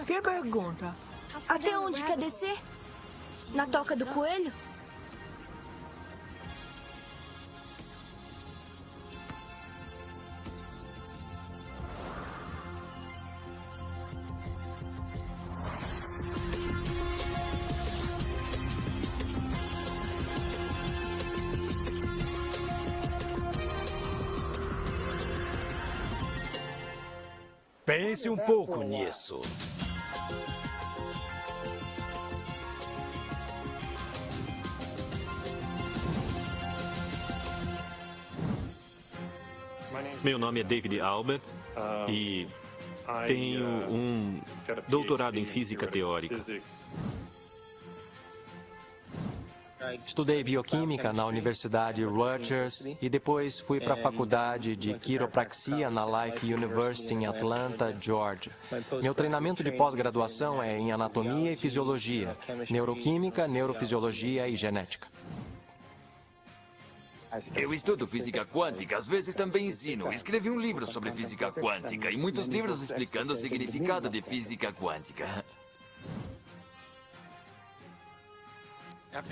Que pergunta? Até onde quer descer? Na toca do coelho? Pense um pouco nisso. Meu nome é David Albert e tenho um doutorado em física teórica. Estudei bioquímica na Universidade Rutgers e depois fui para a faculdade de quiropraxia na Life University em Atlanta, Georgia. Meu treinamento de pós-graduação é em anatomia e fisiologia, neuroquímica, neurofisiologia e genética. Eu estudo física quântica, às vezes também ensino. Escrevi um livro sobre física quântica e muitos livros explicando o significado de física quântica.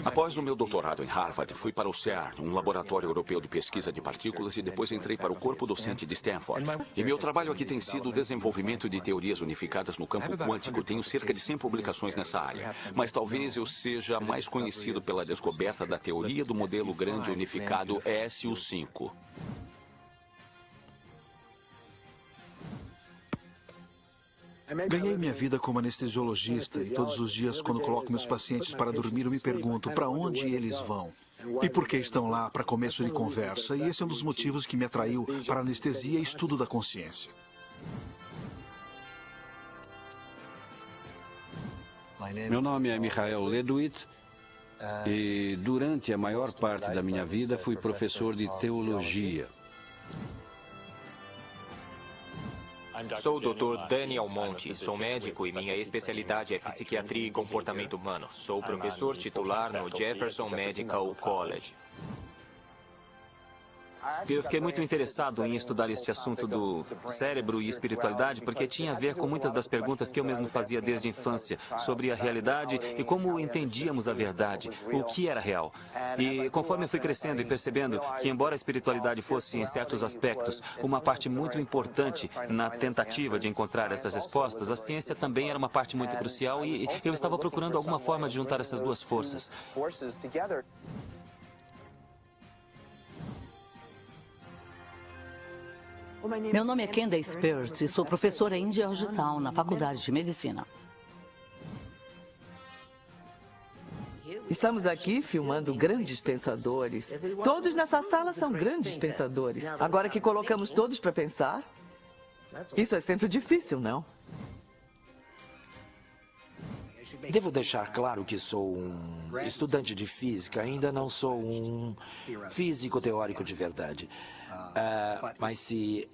Após o meu doutorado em Harvard, fui para o CERN, um laboratório europeu de pesquisa de partículas, e depois entrei para o corpo docente de Stanford. E meu trabalho aqui tem sido o desenvolvimento de teorias unificadas no campo quântico. Tenho cerca de 100 publicações nessa área. Mas talvez eu seja mais conhecido pela descoberta da teoria do modelo grande unificado SU5. Ganhei minha vida como anestesiologista e todos os dias, quando coloco meus pacientes para dormir, eu me pergunto para onde eles vão. E por que estão lá para começo de conversa. E esse é um dos motivos que me atraiu para a anestesia e estudo da consciência. Meu nome é Michael Ledwith e durante a maior parte da minha vida fui professor de teologia. Sou o Dr. Daniel Monte, sou médico e minha especialidade é psiquiatria e comportamento humano. Sou professor titular no Jefferson Medical College. Eu fiquei muito interessado em estudar este assunto do cérebro e espiritualidade porque tinha a ver com muitas das perguntas que eu mesmo fazia desde a infância sobre a realidade e como entendíamos a verdade, o que era real. E conforme eu fui crescendo e percebendo que, embora a espiritualidade fosse, em certos aspectos, uma parte muito importante na tentativa de encontrar essas respostas, a ciência também era uma parte muito crucial e eu estava procurando alguma forma de juntar essas duas forças. Meu nome é Kenda Spirit e sou professora em Georgetown, na Faculdade de Medicina. Estamos aqui filmando grandes pensadores. Todos nessa sala são grandes pensadores. Agora que colocamos todos para pensar, isso é sempre difícil, não? Devo deixar claro que sou um estudante de física, ainda não sou um físico teórico de verdade. Mas se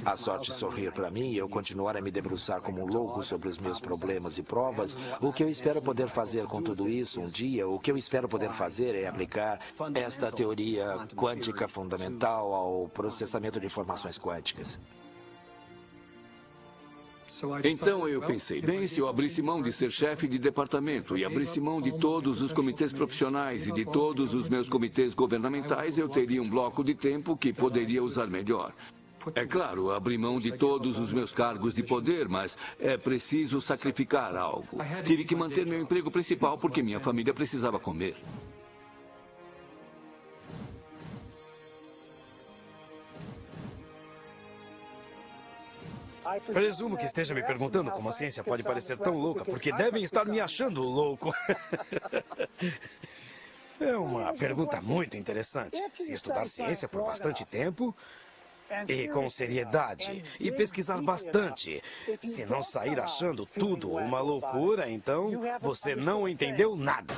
a sorte sorrir para mim e eu continuar a me debruçar como um louco sobre os meus problemas e provas, o que eu espero poder fazer com tudo isso um dia, o que eu espero poder fazer é aplicar esta teoria quântica fundamental ao processamento de informações quânticas. Então eu pensei, bem, se eu abrisse mão de ser chefe de departamento e abrisse mão de todos os comitês profissionais e de todos os meus comitês governamentais, eu teria um bloco de tempo que poderia usar melhor. É claro, abri mão de todos os meus cargos de poder, mas é preciso sacrificar algo. Tive que manter meu emprego principal porque minha família precisava comer. Presumo que esteja me perguntando como a ciência pode parecer tão louca, porque devem estar me achando louco. É uma pergunta muito interessante. Se estudar ciência por bastante tempo e com seriedade e pesquisar bastante, se não sair achando tudo uma loucura, então você não entendeu nada.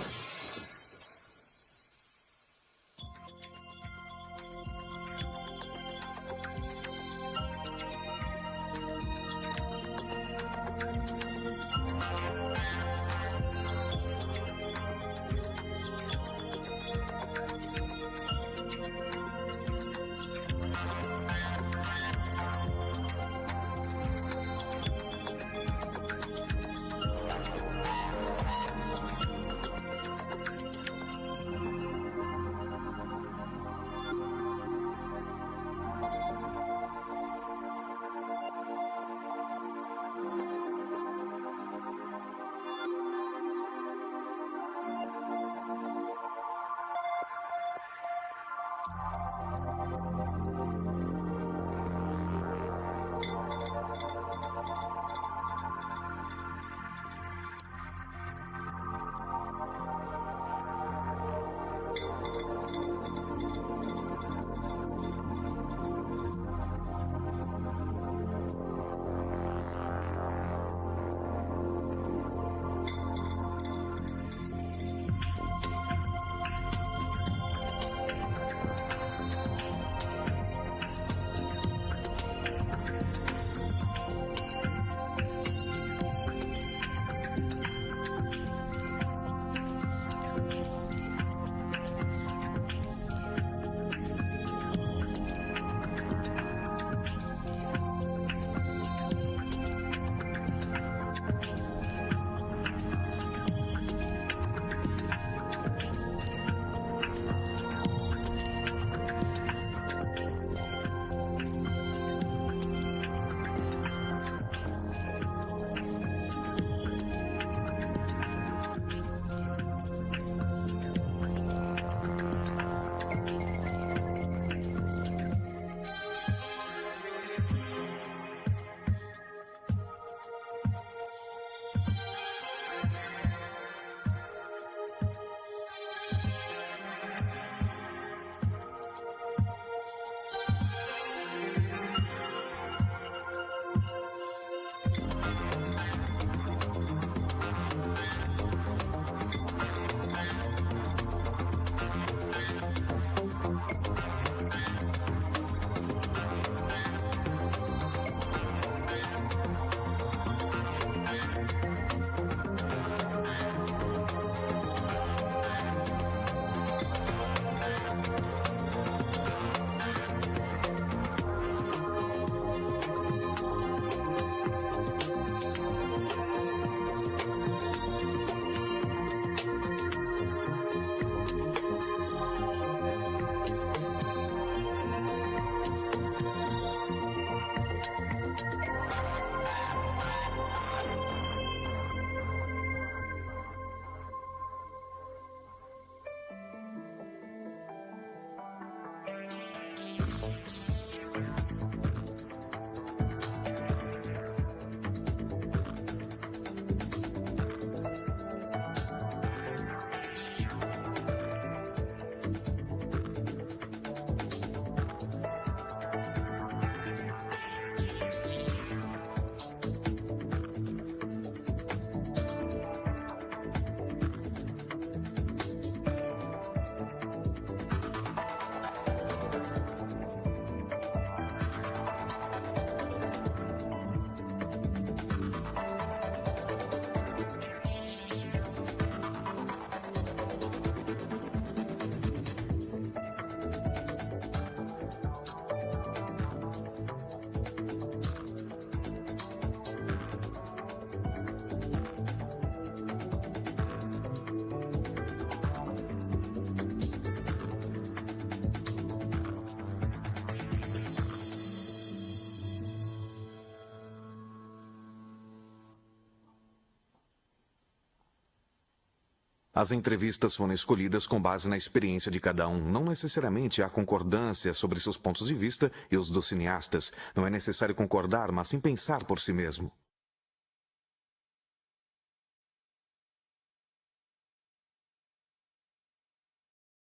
As entrevistas foram escolhidas com base na experiência de cada um. Não necessariamente há concordância sobre seus pontos de vista e os dos cineastas. Não é necessário concordar, mas sim pensar por si mesmo.